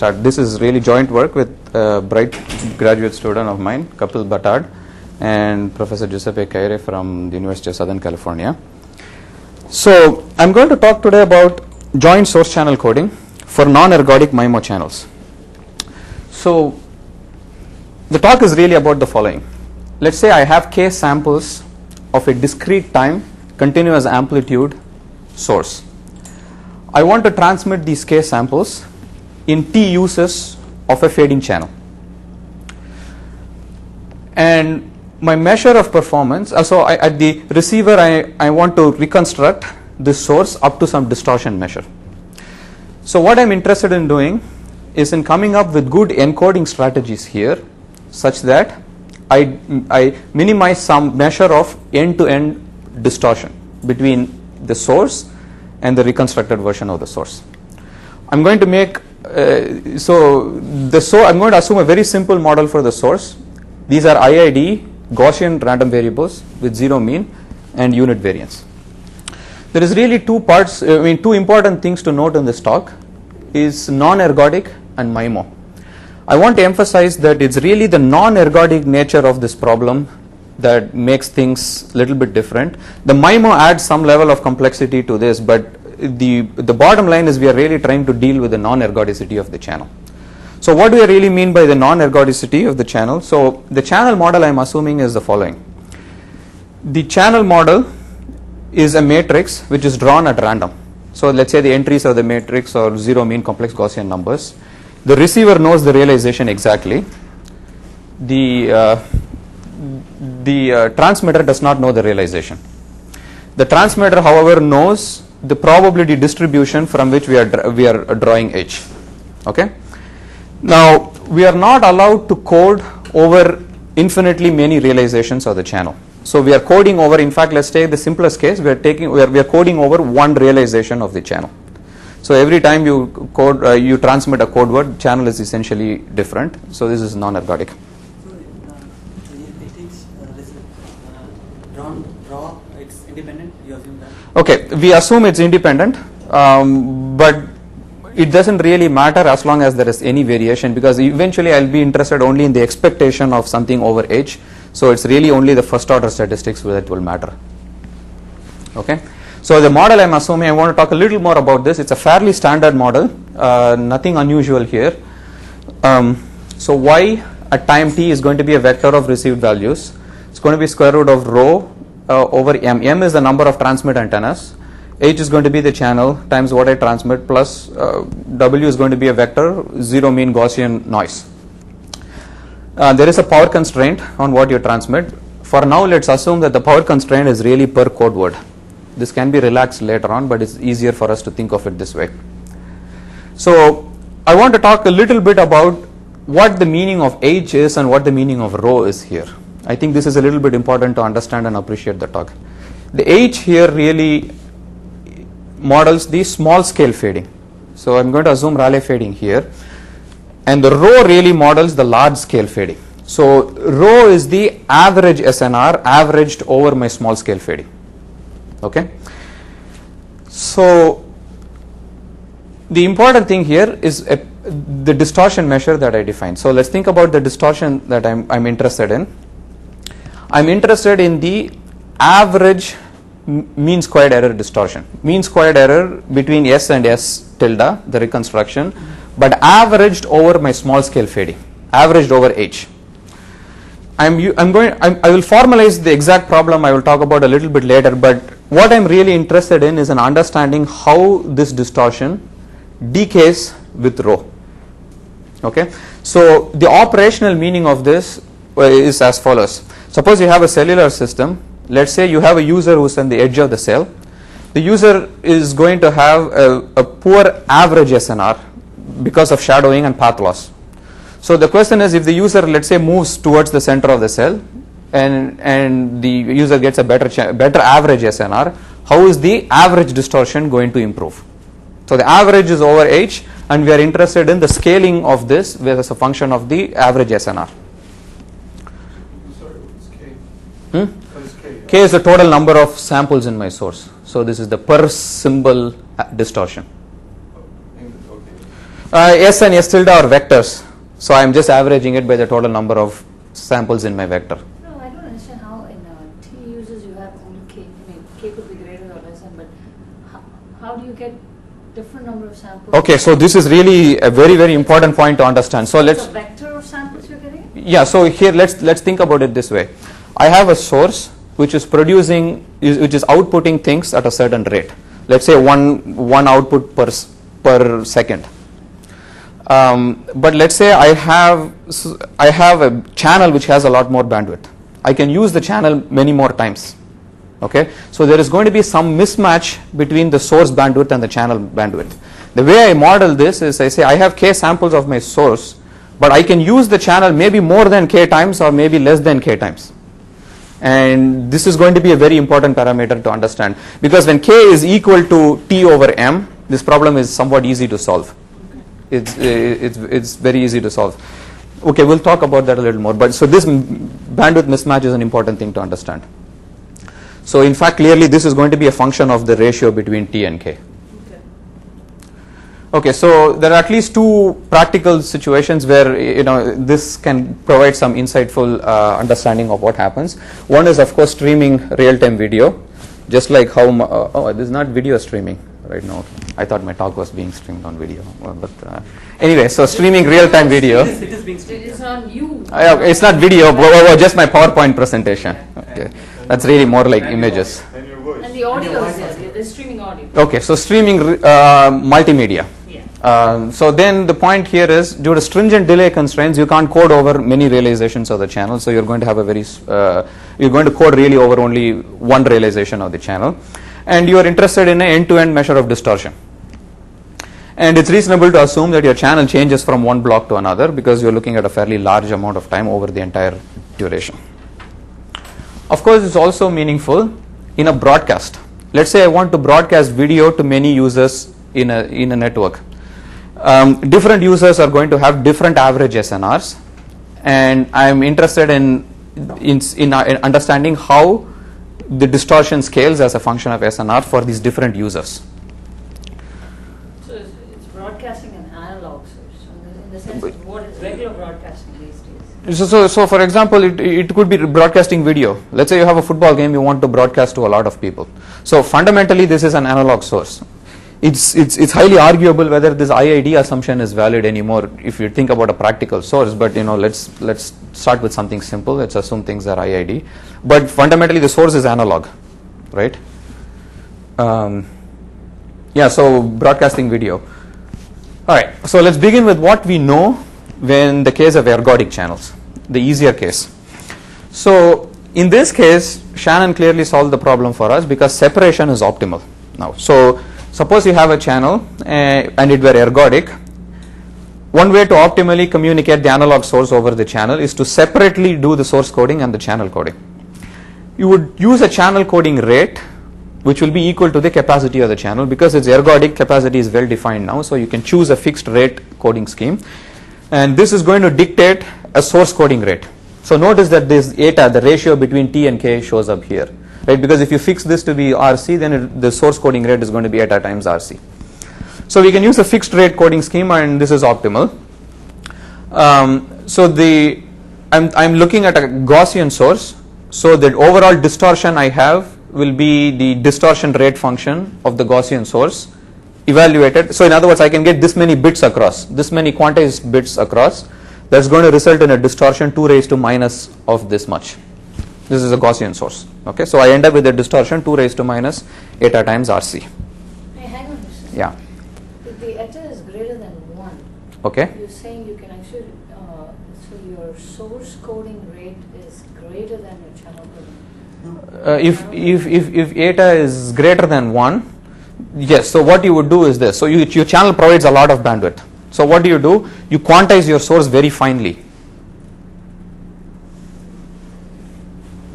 start. This is really joint work with a bright graduate student of mine, Kapil Batard, and Professor Giuseppe Caire from the University of Southern California. So I'm going to talk today about joint source channel coding for non-ergodic MIMO channels. So the talk is really about the following. Let's say I have k samples of a discrete time continuous amplitude source. I want to transmit these k samples in t uses of a fading channel. And my measure of performance, so at the receiver I want to reconstruct this source up to some distortion measure. So what I'm interested in doing is in coming up with good encoding strategies here such that I minimize some measure of end-to-end distortion between the source and the reconstructed version of the source. I'm going to make I'm going to assume a very simple model for the source. These are IID Gaussian random variables with zero mean and unit variance. There is really two important things to note in this talk is non-ergodic and MIMO. I want to emphasize that it's really the non-ergodic nature of this problem that makes things a little bit different. The MIMO adds some level of complexity to this, but the bottom line is we are really trying to deal with the non-ergodicity of the channel. So what do I really mean by the non-ergodicity of the channel? So the channel model I'm assuming is the following. The channel model is a matrix which is drawn at random. So let's say the entries of the matrix are zero mean complex Gaussian numbers. The receiver knows the realization exactly. The transmitter does not know the realization. The transmitter, however, knows the probability distribution from which we are drawing H. Okay. Now we are not allowed to code over infinitely many realizations of the channel. So we are coding over. In fact, let's take the simplest case. We are coding over one realization of the channel. So every time you code, you transmit a code word, channel is essentially different. So this is non-ergodic. So it is raw, it's independent. You assume that? Okay, we assume it's independent, but it doesn't really matter as long as there is any variation, because eventually I'll be interested only in the expectation of something over H. So it's really only the first order statistics that will matter. Okay. So the model I'm assuming, I want to talk a little more about this. It's a fairly standard model, nothing unusual here. So y at time t is going to be a vector of received values. It's going to be square root of rho over m. M is the number of transmit antennas. H is going to be the channel times what I transmit plus W is going to be a vector, zero mean Gaussian noise. There is a power constraint on what you transmit. For now, let's assume that the power constraint is really per code word. This can be relaxed later on, but it's easier for us to think of it this way. So I want to talk a little bit about what the meaning of H is and what the meaning of rho is here. I think this is a little bit important to understand and appreciate the talk. The H here really models the small scale fading. So I'm going to assume Rayleigh fading here. And the rho really models the large scale fading. So rho is the average SNR averaged over my small scale fading. Okay. So the important thing here is the distortion measure that I defined. So let's think about the distortion that I'm interested in. I'm interested in the average mean squared error distortion. Mean squared error between S and S tilde, the reconstruction, but averaged over my small scale fading, averaged over H. I will formalize the exact problem I will talk about a little bit later, but what I'm really interested in is an understanding how this distortion decays with rho. Okay, so the operational meaning of this is as follows. Suppose you have a cellular system. Let's say you have a user who's on the edge of the cell. The user is going to have a poor average SNR because of shadowing and path loss. So the question is, if the user, let's say, moves towards the center of the cell and the user gets a better average SNR, how is the average distortion going to improve? So the average is over H, and we are interested in the scaling of this as a function of the average SNR. Sorry, what's K? Hmm? What is K? K is the total number of samples in my source. So this is the per symbol distortion. S and S tilde are vectors. So I'm just averaging it by the total number of samples in my vector. No, I don't understand how in T uses you have only K. I mean, K could be greater or less than, but how do you get different number of samples? Okay, so this is really a very, very important point to understand. So let's. It's a vector of samples you're getting? Yeah, so here let's think about it this way. I have a source which is which is outputting things at a certain rate. Let's say one output per second. But let's say I have a channel which has a lot more bandwidth. I can use the channel many more times. Okay, so there is going to be some mismatch between the source bandwidth and the channel bandwidth. The way I model this is I say I have K samples of my source, but I can use the channel maybe more than K times or maybe less than K times. And this is going to be a very important parameter to understand, because when K is equal to T over M, this problem is somewhat easy to solve. It's very easy to solve. Okay, we'll talk about that a little more. But so this bandwidth mismatch is an important thing to understand. So in fact, clearly this is going to be a function of the ratio between T and K. Okay, so there are at least two practical situations where this can provide some insightful understanding of what happens. One is, of course, streaming real-time video, just like how this is not video streaming right now. I thought my talk was being streamed on video, but anyway, so streaming real-time video. It is being streamed. It's on you. It's not video, just my PowerPoint presentation. Okay, that's really more like images. And the audio is there. The streaming audio. Okay, so streaming multimedia. So then the point here is, due to stringent delay constraints, you can't code over many realizations of the channel. So you're going to have you're going to code really over only one realization of the channel, and you are interested in an end-to-end measure of distortion. And it's reasonable to assume that your channel changes from one block to another, because you're looking at a fairly large amount of time over the entire duration. Of course, it's also meaningful in a broadcast. Let's say I want to broadcast video to many users in a network. Different users are going to have different average SNRs, and I'm interested in understanding how the distortion scales as a function of SNR for these different users. So it's broadcasting an analog source, in the sense of what is regular broadcasting these days. So for example, it could be broadcasting video. Let's say you have a football game you want to broadcast to a lot of people. So fundamentally, this is an analog source. It's highly arguable whether this IID assumption is valid anymore if you think about a practical source, but let's start with something simple. Let's assume things are IID, but fundamentally the source is analog, right? So broadcasting video. All right, so let's begin with what we know when the case of ergodic channels, the easier case. So in this case, Shannon clearly solved the problem for us because separation is optimal now. So suppose you have a channel and it were ergodic. One way to optimally communicate the analog source over the channel is to separately do the source coding and the channel coding. You would use a channel coding rate which will be equal to the capacity of the channel. Because it's ergodic, capacity is well defined now, so you can choose a fixed rate coding scheme, and this is going to dictate a source coding rate. So notice that this eta, the ratio between T and K, shows up here. Right, because if you fix this to be RC, then the source coding rate is going to be eta times RC. So we can use a fixed rate coding schema, and this is optimal. I'm looking at a Gaussian source, so the overall distortion I have will be the distortion rate function of the Gaussian source evaluated. So in other words, I can get this many bits across, this many quantized bits across. That's going to result in a distortion 2 raised to minus of this much. This is a Gaussian source. Okay, so I end up with a distortion 2 raised to minus eta times RC. Hey, hang on a second. Yeah. If the eta is greater than 1, Okay. you're saying you can actually, so your source coding rate is greater than your channel coding. If eta is greater than 1, yes. So what you would do is this. So your channel provides a lot of bandwidth. So what do? You quantize your source very finely.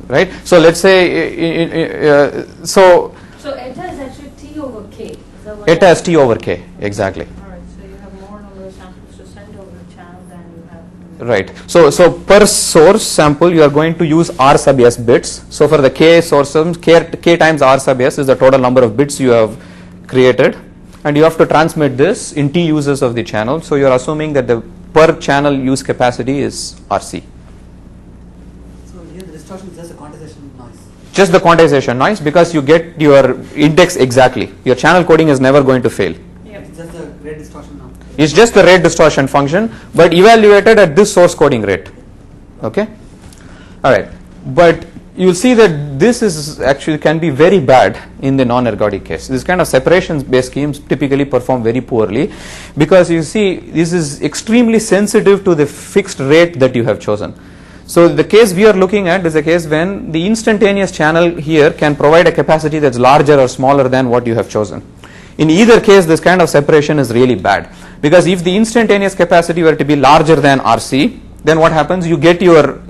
Right. So let's say So eta is actually T over K. Is that what eta is T over K, exactly. All right. So you have more number of samples to send over the channel than you have. Right. So per source sample you are going to use R sub S bits. So for the K source, K times R sub S is the total number of bits you have created, and you have to transmit this in T uses of the channel. So you're assuming that the per channel use capacity is RC. So here the distortion is just a quantization noise. Just the quantization noise, because you get your index exactly. Your channel coding is never going to fail. It's just the rate distortion now. It's just the rate distortion function, but evaluated at this source coding rate. Okay? Alright. But you'll see that this is actually can be very bad in the non-ergodic case. This kind of separation based schemes typically perform very poorly, because you see this is extremely sensitive to the fixed rate that you have chosen. So the case we are looking at is a case when the instantaneous channel here can provide a capacity that's larger or smaller than what you have chosen. In either case, this kind of separation is really bad, because if the instantaneous capacity were to be larger than RC, then what happens? You get your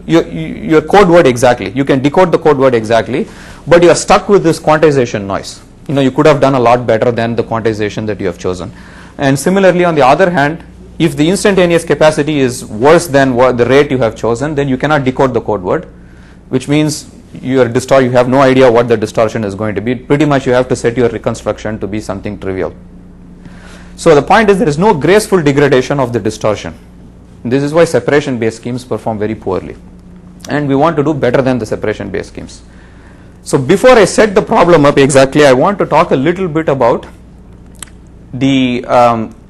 code word exactly. You can decode the code word exactly, but you are stuck with this quantization noise. You could have done a lot better than the quantization that you have chosen. And similarly, on the other hand, if the instantaneous capacity is worse than the rate you have chosen, then you cannot decode the code word, which means you have no idea what the distortion is going to be. Pretty much you have to set your reconstruction to be something trivial. So the point is, there is no graceful degradation of the distortion. This is why separation based schemes perform very poorly, and we want to do better than the separation based schemes. So before I set the problem up exactly, I want to talk a little bit about the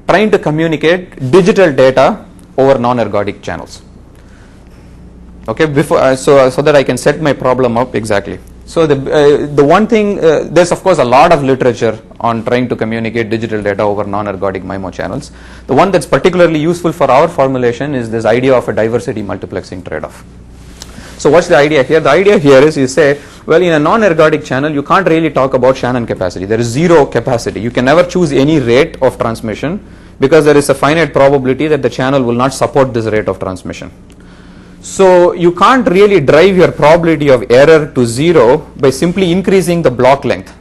trying to communicate digital data over non-ergodic channels. Okay, before so that I can set my problem up exactly. So the one thing, there's of course a lot of literature on trying to communicate digital data over non-ergodic MIMO channels. The one that's particularly useful for our formulation is this idea of a diversity multiplexing trade-off. So what's the idea here? The idea here is, you say, well, in a non-ergodic channel, you can't really talk about Shannon capacity. There is zero capacity. You can never choose any rate of transmission, because there is a finite probability that the channel will not support this rate of transmission. So you can't really drive your probability of error to zero by simply increasing the block length.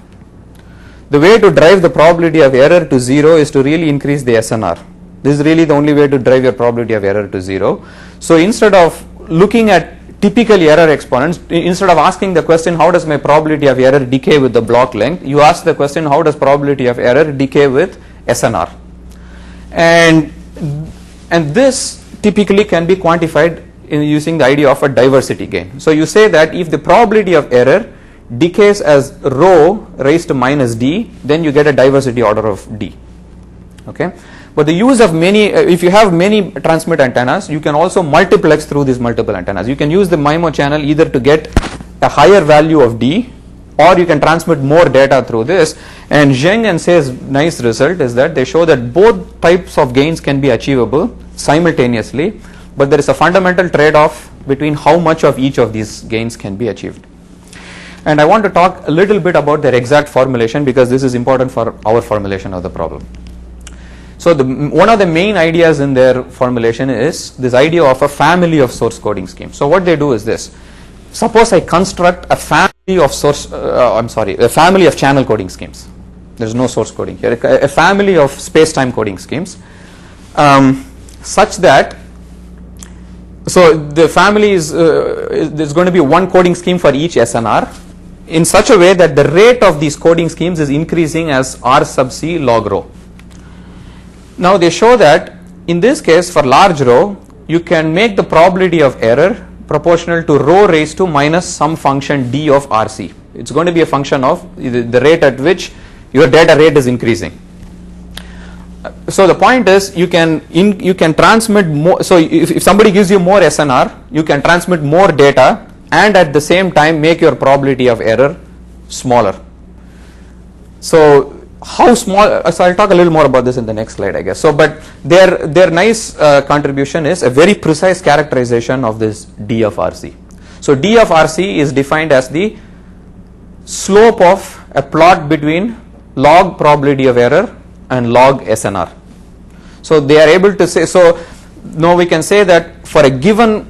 The way to drive the probability of error to zero is to really increase the SNR. This is really the only way to drive your probability of error to zero. So instead of looking at typical error exponents, instead of asking the question, how does my probability of error decay with the block length, you ask the question, how does probability of error decay with SNR? And this typically can be quantified using the idea of a diversity gain. So you say that if the probability of error decays as rho raised to minus d, then you get a diversity order of d. Okay, but the use of many, if you have many transmit antennas, you can also multiplex through these multiple antennas. You can use the MIMO channel either to get a higher value of d, or you can transmit more data through this. And Zheng and Say's nice result is that they show that both types of gains can be achievable simultaneously, but there is a fundamental trade-off between how much of each of these gains can be achieved. And I want to talk a little bit about their exact formulation, because this is important for our formulation of the problem. So one of the main ideas in their formulation is this idea of a family of source coding schemes. So what they do is this: suppose I construct a family of a family of channel coding schemes. There's no source coding here. A family of space-time coding schemes, such that, so the family is there's going to be one coding scheme for each SNR, in such a way that the rate of these coding schemes is increasing as R sub c log rho. Now they show that in this case, for large rho, you can make the probability of error proportional to rho raised to minus some function d of RC. It's going to be a function of the rate at which your data rate is increasing. So the point is, you can transmit more. So if somebody gives you more SNR, you can transmit more data and at the same time make your probability of error smaller. So how small? So I'll talk a little more about this in the next slide, I guess. So, but their nice contribution is a very precise characterization of this d of RC. So d of RC is defined as the slope of a plot between log probability of error and log SNR. So they are able to say, so now we can say that for a given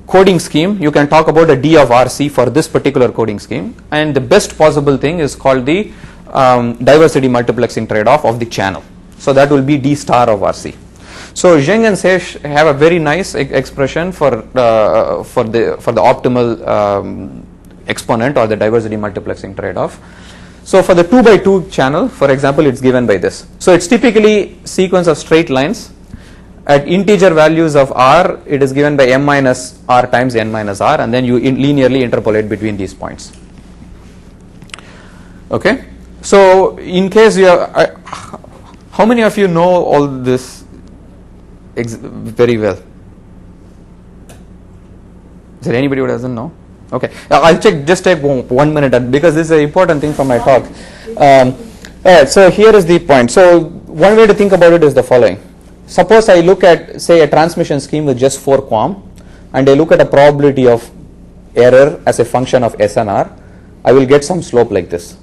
coding scheme, you can talk about a d of RC for this particular coding scheme, and the best possible thing is called the diversity multiplexing trade-off of the channel. So that will be d star of RC. So Zheng and Sesh have a very nice expression for the optimal exponent or the diversity multiplexing trade-off. So for the 2 by 2 channel, for example, it's given by this. So it's typically sequence of straight lines. At integer values of r, it is given by m minus r times n minus r, and then you linearly interpolate between these points. Okay. So in case you are, how many of you know all this very well? Is there anybody who doesn't know? Okay, I'll check. Just take 1 minute because this is an important thing for my talk. Alright, so here is the point. So one way to think about it is the following. Suppose I look at, say, a transmission scheme with just 4 QAM, and I look at a probability of error as a function of SNR. I will get some slope like this.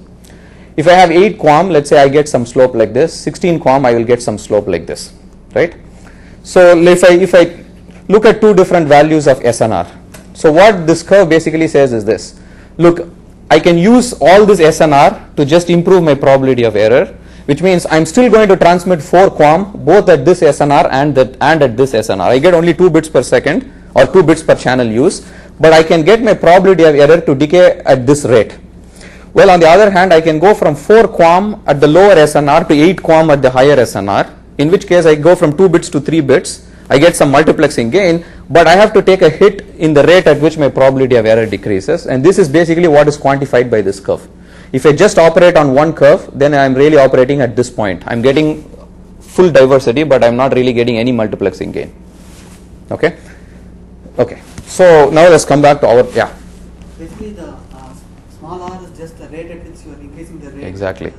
If I have 8 QAM, let's say I get some slope like this. 16 QAM, I will get some slope like this, right? So if I look at 2 different values of SNR, so what this curve basically says is this. Look, I can use all this SNR to just improve my probability of error, which means I'm still going to transmit 4 QAM both at this SNR and at this SNR. I get only 2 bits per second or 2 bits per channel use, but I can get my probability of error to decay at this rate. Well, on the other hand, I can go from 4 QAM at the lower SNR to 8 QAM at the higher SNR, in which case I go from 2 bits to 3 bits. I get some multiplexing gain, but I have to take a hit in the rate at which my probability of error decreases, and this is basically what is quantified by this curve. If I just operate on one curve, then I am really operating at this point. I am getting full diversity, but I am not really getting any multiplexing gain. Okay? Okay. So now let's come back to our, yeah. Basically the small r is just the rate at which you are increasing the rate. Exactly.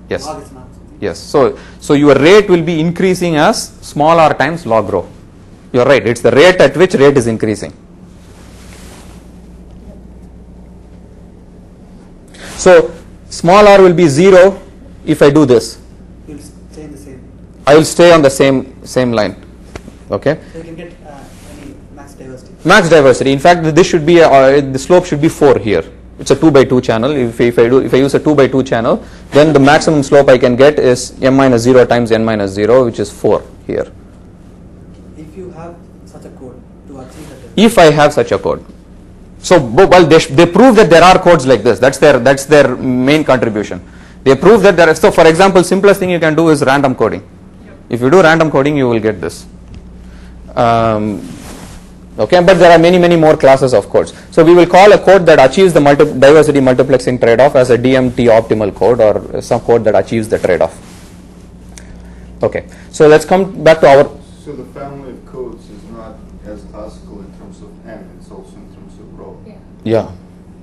Yes. Log SNR. Yes. So your rate will be increasing as small r times log rho. You are right. It's the rate at which rate is increasing. So small r will be 0 if I do this. You will stay in the same. I will stay on the same line. Okay. So you can get any max diversity. Max diversity. In fact, this should be the slope should be 4 here. It's a 2 by 2 channel. If I use a 2 by 2 channel, then the maximum slope I can get is m minus 0 times n minus 0, which is 4 here. If you have such a code to achieve that. If I have such a code. So well, they prove that there are codes like this. That's their main contribution. They prove that there are. So for example, simplest thing you can do is random coding. Yep. If you do random coding, you will get this. Okay, but there are many more classes of codes. So we will call a code that achieves the diversity multiplexing trade-off as a DMT optimal code, or some code that achieves the trade-off. Okay, so let's come back to our. So the family of codes is not as classical in terms of n; it's also in terms of rho. Yeah.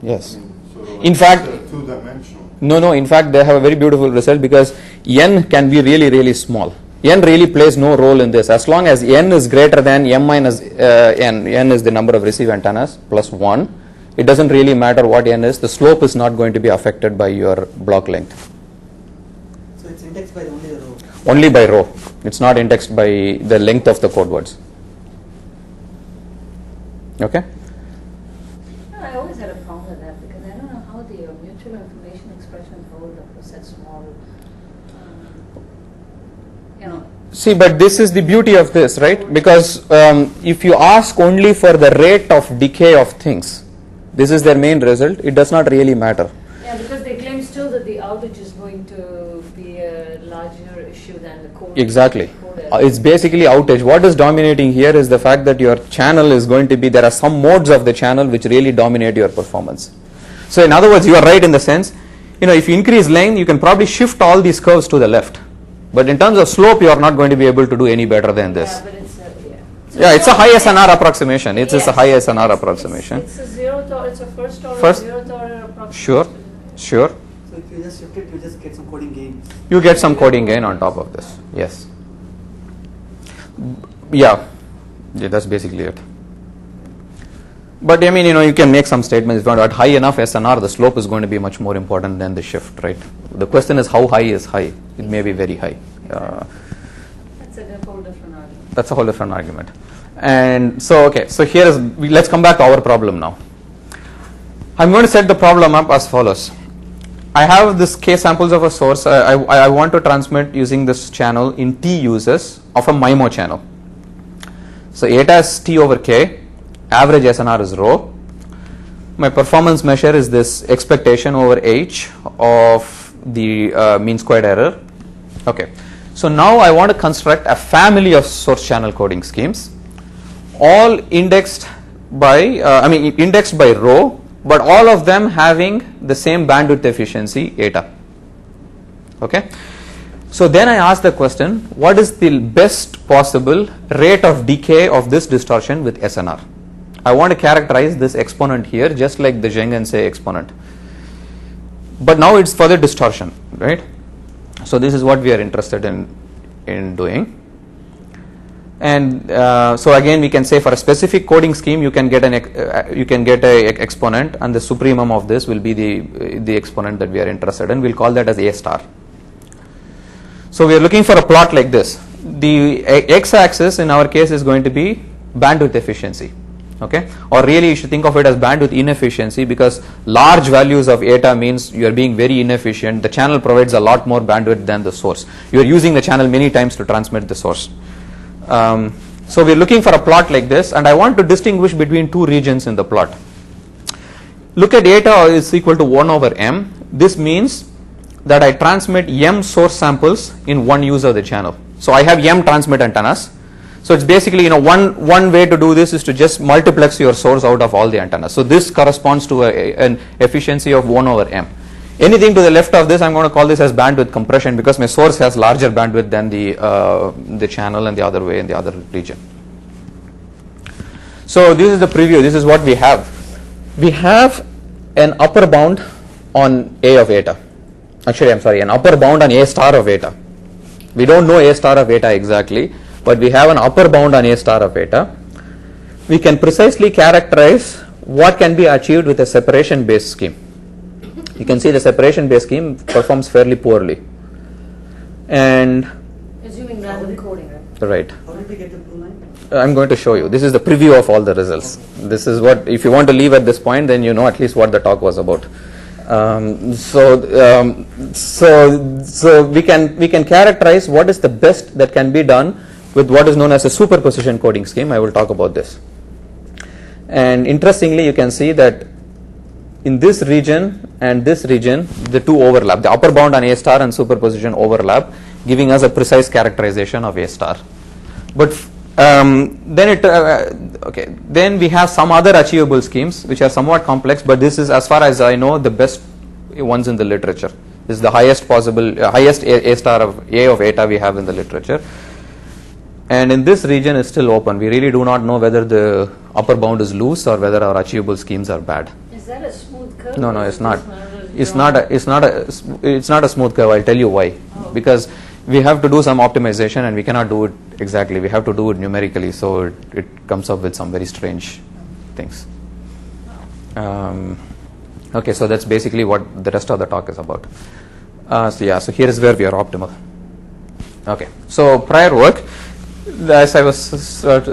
Yes. I mean, sort of like In fact, two-dimensional. No. In fact, they have a very beautiful result because n can be really small. N really plays no role in this. As long as n is greater than m minus n is the number of receive antennas plus 1, it doesn't really matter what n is. The slope is not going to be affected by your block length. So it's indexed by only the row. Only by row. It's not indexed by the length of the code words. Okay? I always had a problem with that because I don't know how the mutual information expression hold up was that small. See, but this is the beauty of this, right? Because if you ask only for the rate of decay of things, this is their main result, it does not really matter. Yeah, because they claim still that the outage is going to be a larger issue than the code. Exactly. It's basically outage. What is dominating here is the fact that your channel is going to be, there are some modes of the channel which really dominate your performance. So in other words, you are right in the sense, if you increase length, you can probably shift all these curves to the left. But in terms of slope, you are not going to be able to do any better than this. Yeah, but it's it's a high SNR approximation. It's a high SNR approximation. It's a it's a first order, zeroth order approximation. Sure. So if you just shift it, you just get some coding gain. You get some coding gain on top of this. Yes. Yeah, that's basically it. But I mean, you can make some statements. If you want at high enough SNR, the slope is going to be much more important than the shift, right? The question is how high is high. It may be very high. That's a whole different argument. That's a whole different argument. And so, okay, so let's come back to our problem now. I'm going to set the problem up as follows. I have this k samples of a source. I want to transmit using this channel in t uses of a MIMO channel. So eta is t over k. Average SNR is rho. my performance measure is this expectation over h of the mean squared error. Okay, so now I want to construct a family of source channel coding schemes, all indexed by indexed by row, but all of them having the same bandwidth efficiency eta. Okay, so then I ask the question, what is the best possible rate of decay of this distortion with SNR? I want to characterize this exponent here just like the Zheng and Say exponent, but now it's for the distortion, right? So this is what we are interested in doing. And so again we can say for a specific coding scheme you can get an exponent, and the supremum of this will be the exponent that we are interested in. We'll call that as A star. So we are looking for a plot like this. The x-axis in our case is going to be bandwidth efficiency, okay, or really you should think of it as bandwidth inefficiency, because large values of eta means you are being very inefficient. The channel provides a lot more bandwidth than the source. You are using the channel many times to transmit the source. So we are looking for a plot like this, and I want to distinguish between two regions in the plot. Look at eta is equal to 1 over m. This means that I transmit m source samples in one use of the channel. So I have m transmit antennas. So it's basically, one way to do this is to just multiplex your source out of all the antennas. So this corresponds to an efficiency of 1 over m. Anything to the left of this, I'm going to call this as bandwidth compression, because my source has larger bandwidth than the channel, and the other way in the other region. So this is the preview. This is what we have. We have an upper bound on A of eta. Actually, I'm sorry, an upper bound on A star of eta. We don't know A star of eta exactly, but we have an upper bound on A star of eta. We can precisely characterize what can be achieved with a separation based scheme. You can see the separation based scheme performs fairly poorly. And Assuming random coding, right? right. How did we get the blue line? I'm going to show you. This is the preview of all the results. This is what, if you want to leave at this point, then you know at least what the talk was about. So we can characterize what is the best that can be done with what is known as a superposition coding scheme. I will talk about this. And interestingly, you can see that in this region and this region, the two overlap. The upper bound on A star and superposition overlap, giving us a precise characterization of A star. But then we have some other achievable schemes which are somewhat complex, but this is, as far as I know, the best ones in the literature. This is the highest possible, highest A star of A of eta we have in the literature. And in this region is still open. We really do not know whether the upper bound is loose or whether our achievable schemes are bad. Is that a smooth curve? No, it's not. It's not a smooth curve. I'll tell you why. Oh. Because we have to do some optimization, and we cannot do it exactly. We have to do it numerically, so it comes up with some very strange things. Okay, so that's basically what the rest of the talk is about. So here is where we are optimal. Okay, so prior work, as I was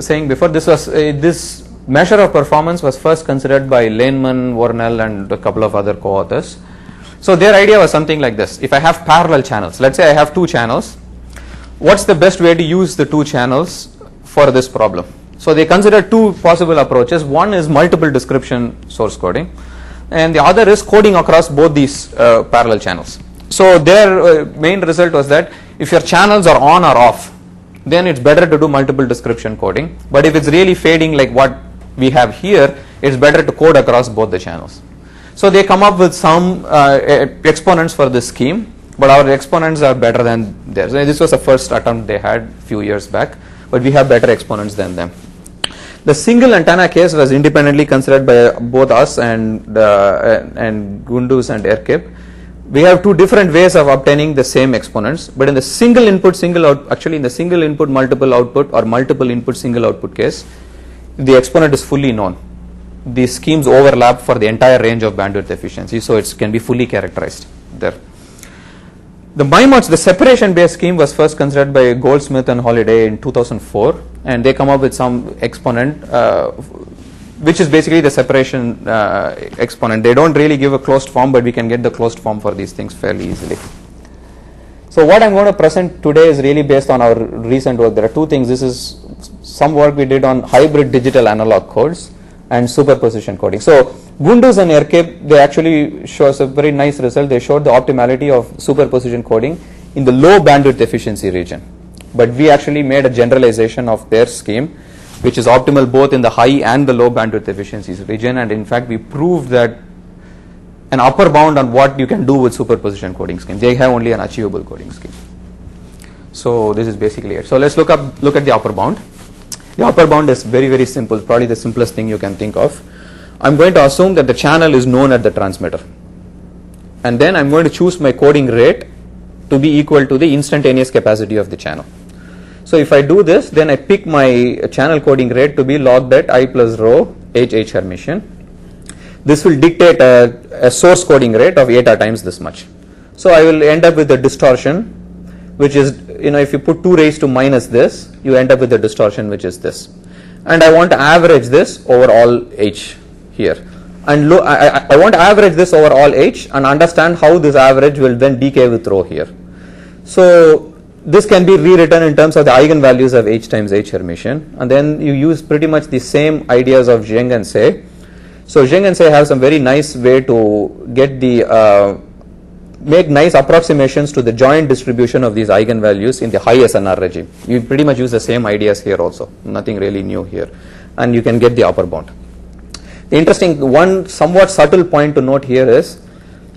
saying before, this measure of performance was first considered by Lehman, Warnell, and a couple of other co-authors. So their idea was something like this. If I have parallel channels, let's say I have two channels, what's the best way to use the two channels for this problem? So they considered two possible approaches. One is multiple description source coding, and the other is coding across both these parallel channels. So their main result was that if your channels are on or off, then it's better to do multiple description coding. But if it's really fading like what we have here, it's better to code across both the channels. So they come up with some exponents for this scheme, but our exponents are better than theirs. This was the first attempt they had a few years back, but we have better exponents than them. The single antenna case was independently considered by both us and Gunduz and Erkib. We have two different ways of obtaining the same exponents, but in the single input, in the single input multiple output or multiple input single output case, the exponent is fully known. These schemes overlap for the entire range of bandwidth efficiency, so it can be fully characterized there. The MIMO, the separation based scheme, was first considered by Goldsmith and Holliday in 2004, and they come up with some exponent which is basically the separation exponent. They don't really give a closed form, but we can get the closed form for these things fairly easily. So what I'm going to present today is really based on our recent work. There are two things. This is some work we did on hybrid digital analog codes, and superposition coding. So Gunduz and Erkeb, they actually show us a very nice result. They showed the optimality of superposition coding in the low bandwidth efficiency region. But we actually made a generalization of their scheme, which is optimal both in the high and the low bandwidth efficiencies region, and in fact we proved that an upper bound on what you can do with superposition coding scheme. They have only an achievable coding scheme. So this is basically it. So let's look at the upper bound. The upper bound is very, very simple, probably the simplest thing you can think of. I'm going to assume that the channel is known at the transmitter, and then I'm going to choose my coding rate to be equal to the instantaneous capacity of the channel. So if I do this, then I pick my channel coding rate to be logged at I plus rho h Hermitian. This will dictate a source coding rate of eta times this much. So I will end up with a distortion, which is, if you put 2 raised to minus this, you end up with a distortion which is this. And I want to average this over all h here. And I want to average this over all h and understand how this average will then decay with rho here. So this can be rewritten in terms of the eigenvalues of h times h Hermitian, and then you use pretty much the same ideas of Zheng and Say. So Zheng and Say have some very nice way to get the make nice approximations to the joint distribution of these eigenvalues in the high SNR regime. You pretty much use the same ideas here also, nothing really new here, and you can get the upper bound. The interesting one somewhat subtle point to note here is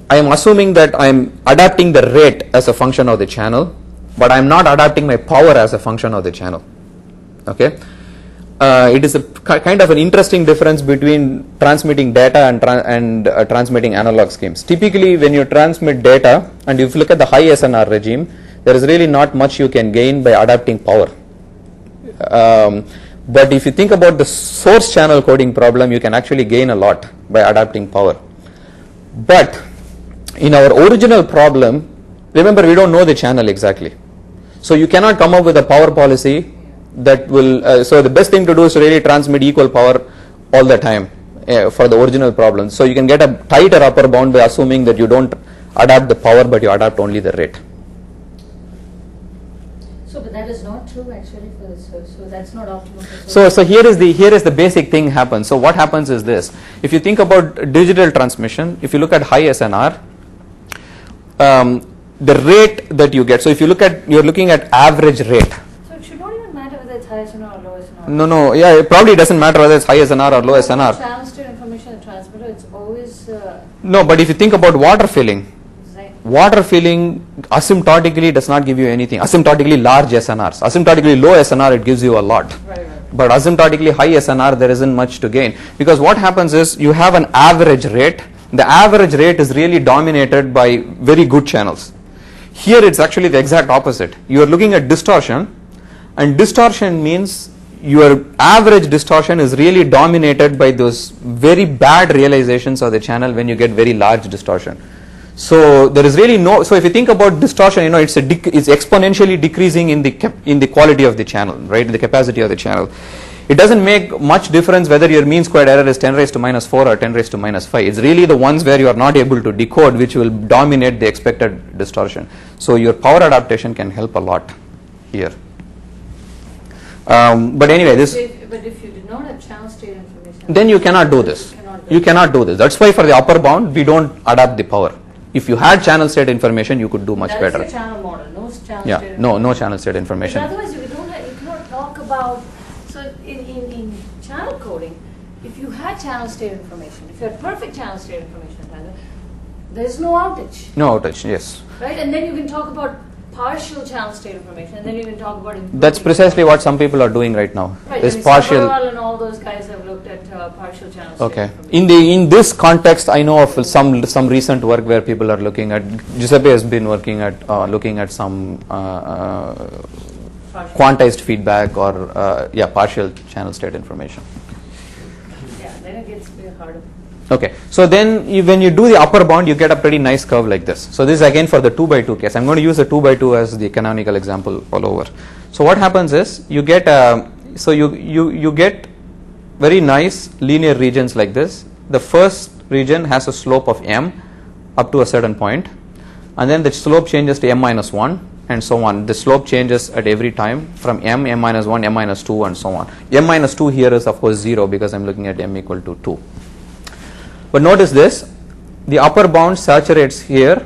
I am assuming that I am adapting the rate as a function of the channel, but I am not adapting my power as a function of the channel. Okay, it is a kind of an interesting difference between transmitting data and transmitting analog schemes. Typically, when you transmit data, and if you look at the high SNR regime, there is really not much you can gain by adapting power. But if you think about the source channel coding problem, you can actually gain a lot by adapting power. But in our original problem, remember, we don't know the channel exactly. So you cannot come up with a power policy that will, so the best thing to do is to really transmit equal power all the time for the original problem. So you can get a tighter upper bound by assuming that you don't adapt the power, but you adapt only the rate. So, but that is not true actually for this, so that's not optimal. So here is the basic thing happens. So what happens is this: if you think about digital transmission, if you look at high SNR, the rate that you get. So if you look at, you're looking at average rate. So it should not even matter whether it's high SNR or low SNR. No, yeah, it probably doesn't matter whether it's high SNR or low SNR. Channel state information and transmitter, it's always. No, but if you think about water filling. Right. Water filling asymptotically does not give you anything. Asymptotically large SNRs. Asymptotically low SNR, it gives you a lot. Right. But asymptotically high SNR, there isn't much to gain. Because what happens is you have an average rate. The average rate is really dominated by very good channels. Here it's actually the exact opposite. You are looking at distortion, and distortion means your average distortion is really dominated by those very bad realizations of the channel when you get very large distortion. So there is really no. So if you think about distortion, it's exponentially decreasing in the quality of the channel, right? In the capacity of the channel. It doesn't make much difference whether your mean squared error is 10 raised to minus 4 or 10 raised to minus 5. It's really the ones where you are not able to decode which will dominate the expected distortion. So your power adaptation can help a lot here. But anyway, this. But if you did not have channel state information, then you cannot do this. You cannot do this. That's why for the upper bound we don't adapt the power. If you had channel state information, you could do much better. That's your channel model, no channel state information. No channel state information. But otherwise, you cannot talk about. So in channel coding, if you had channel state information, if you had perfect channel state information, there is no outage. No outage, yes. Right, and then you can talk about partial channel state information, and then you can talk about. That's precisely what some people are doing right now. Right, This partial. Sabharwal and all those guys have looked at partial channel state Okay. information. In this context, I know of some recent work where people are looking at. Giuseppe has been working at looking at some quantized feedback or partial channel state information. Yeah, then it gets a bit harder. Okay, so then when you do the upper bound, you get a pretty nice curve like this. So this is again for the 2x2 case. I'm going to use the 2x2 as the canonical example all over. So what happens is you get you get very nice linear regions like this. The first region has a slope of m up to a certain point, and then the slope changes to m minus 1, and so on. The slope changes at every time from m, m minus 1, m minus 2 and so on. M minus 2 here is of course 0 because I am looking at m equal to 2. But notice this, the upper bound saturates here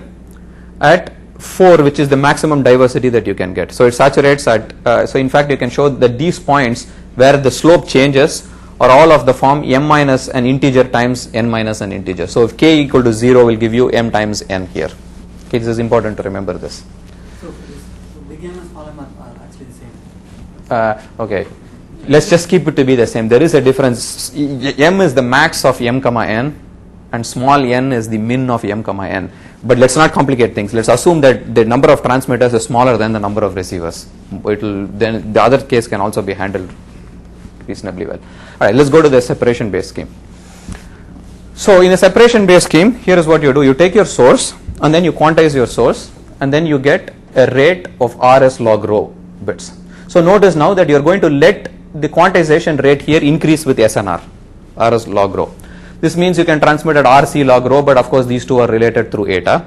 at 4, which is the maximum diversity that you can get. So it saturates at, so in fact you can show that these points where the slope changes are all of the form m minus an integer times n minus an integer. So if k equal to 0 will give you m times n here. Okay, this is important to remember this. So big M and small m are actually the same. Okay, let's just keep it to be the same. There is a difference. M is the max of m comma n and small n is the min of m comma n. But let's not complicate things. Let's assume that the number of transmitters is smaller than the number of receivers. Then the other case can also be handled reasonably well. All right, let's go to the separation based scheme. So in a separation based scheme, here is what you do. You take your source and then you quantize your source and then you get a rate of rs log rho bits. So notice now that you are going to let the quantization rate here increase with SNR, rs log rho. This means you can transmit at RC log rho, but of course these two are related through eta.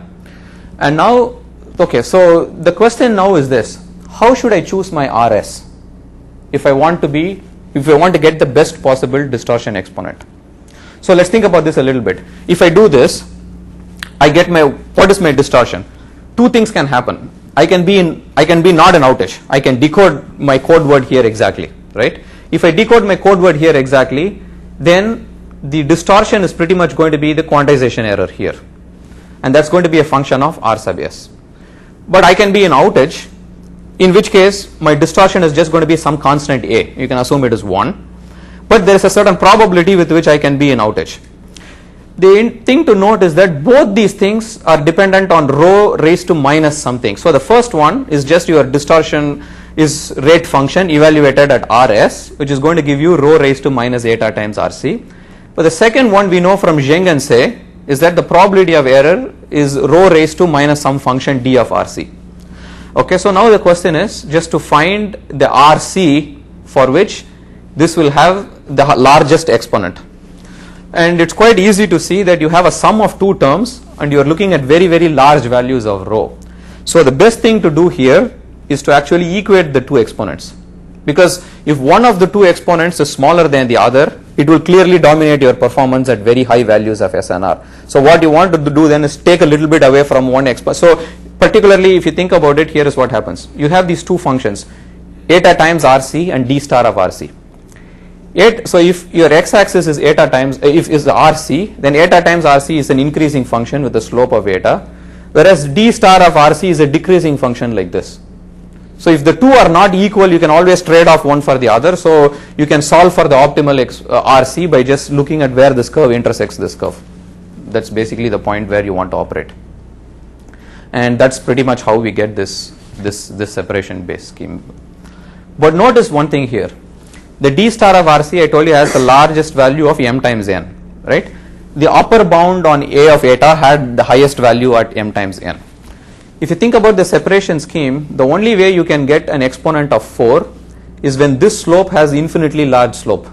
And now, okay, so the question now is this: how should I choose my RS if I want to get the best possible distortion exponent? So let's think about this a little bit. If I do this, I get what is my distortion? Two things can happen. I can be not an outage. I can decode my code word here exactly, right? If I decode my code word here exactly, then the distortion is pretty much going to be the quantization error here, and that's going to be a function of R sub s. But I can be an outage, in which case my distortion is just going to be some constant a. You can assume it is 1, but there is a certain probability with which I can be an outage. The thing to note is that both these things are dependent on rho raised to minus something. So the first one is just your distortion is rate function evaluated at Rs, which is going to give you rho raised to minus eta times Rc. But the second one we know from Zheng and Say is that the probability of error is rho raised to minus some function d of Rc. Okay, so now the question is just to find the Rc for which this will have the largest exponent. And it's quite easy to see that you have a sum of two terms and you are looking at very, very large values of rho. So the best thing to do here is to actually equate the two exponents, because if one of the two exponents is smaller than the other, it will clearly dominate your performance at very high values of SNR. So what you want to do then is take a little bit away from one exponent. So particularly if you think about it, here is what happens. You have these two functions, eta times Rc and d star of Rc. So if your x-axis is eta times, if is the Rc, then eta times Rc is an increasing function with the slope of eta, whereas d star of Rc is a decreasing function like this. So if the two are not equal, you can always trade off one for the other. So you can solve for the optimal Rc by just looking at where this curve intersects this curve. That's basically the point where you want to operate. And that's pretty much how we get this separation based scheme. But notice one thing here. The d star of Rc, I told you, has the largest value of m times n, right? The upper bound on a of eta had the highest value at m times n. If you think about the separation scheme, the only way you can get an exponent of 4 is when this slope has infinitely large slope.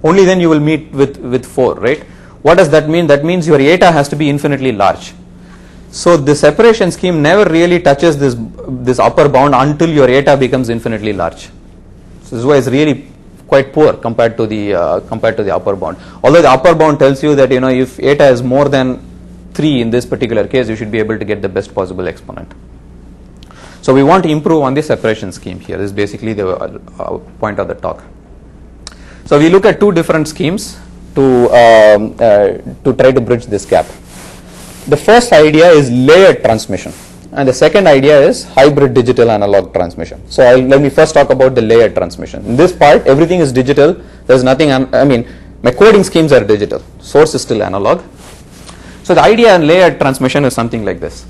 Only then you will meet with 4, right? What does that mean? That means your eta has to be infinitely large. So the separation scheme never really touches this upper bound until your eta becomes infinitely large. So this is why it's really quite poor compared to the upper bound. Although the upper bound tells you that if eta is more than 3 in this particular case, you should be able to get the best possible exponent. So we want to improve on the separation scheme here. This is basically the point of the talk. So we look at two different schemes to try to bridge this gap. The first idea is layered transmission, and the second idea is hybrid digital analog transmission. So let me first talk about the layered transmission. In this part, everything is digital. There's nothing. My coding schemes are digital. Source is still analog. So the idea in layered transmission is something like this.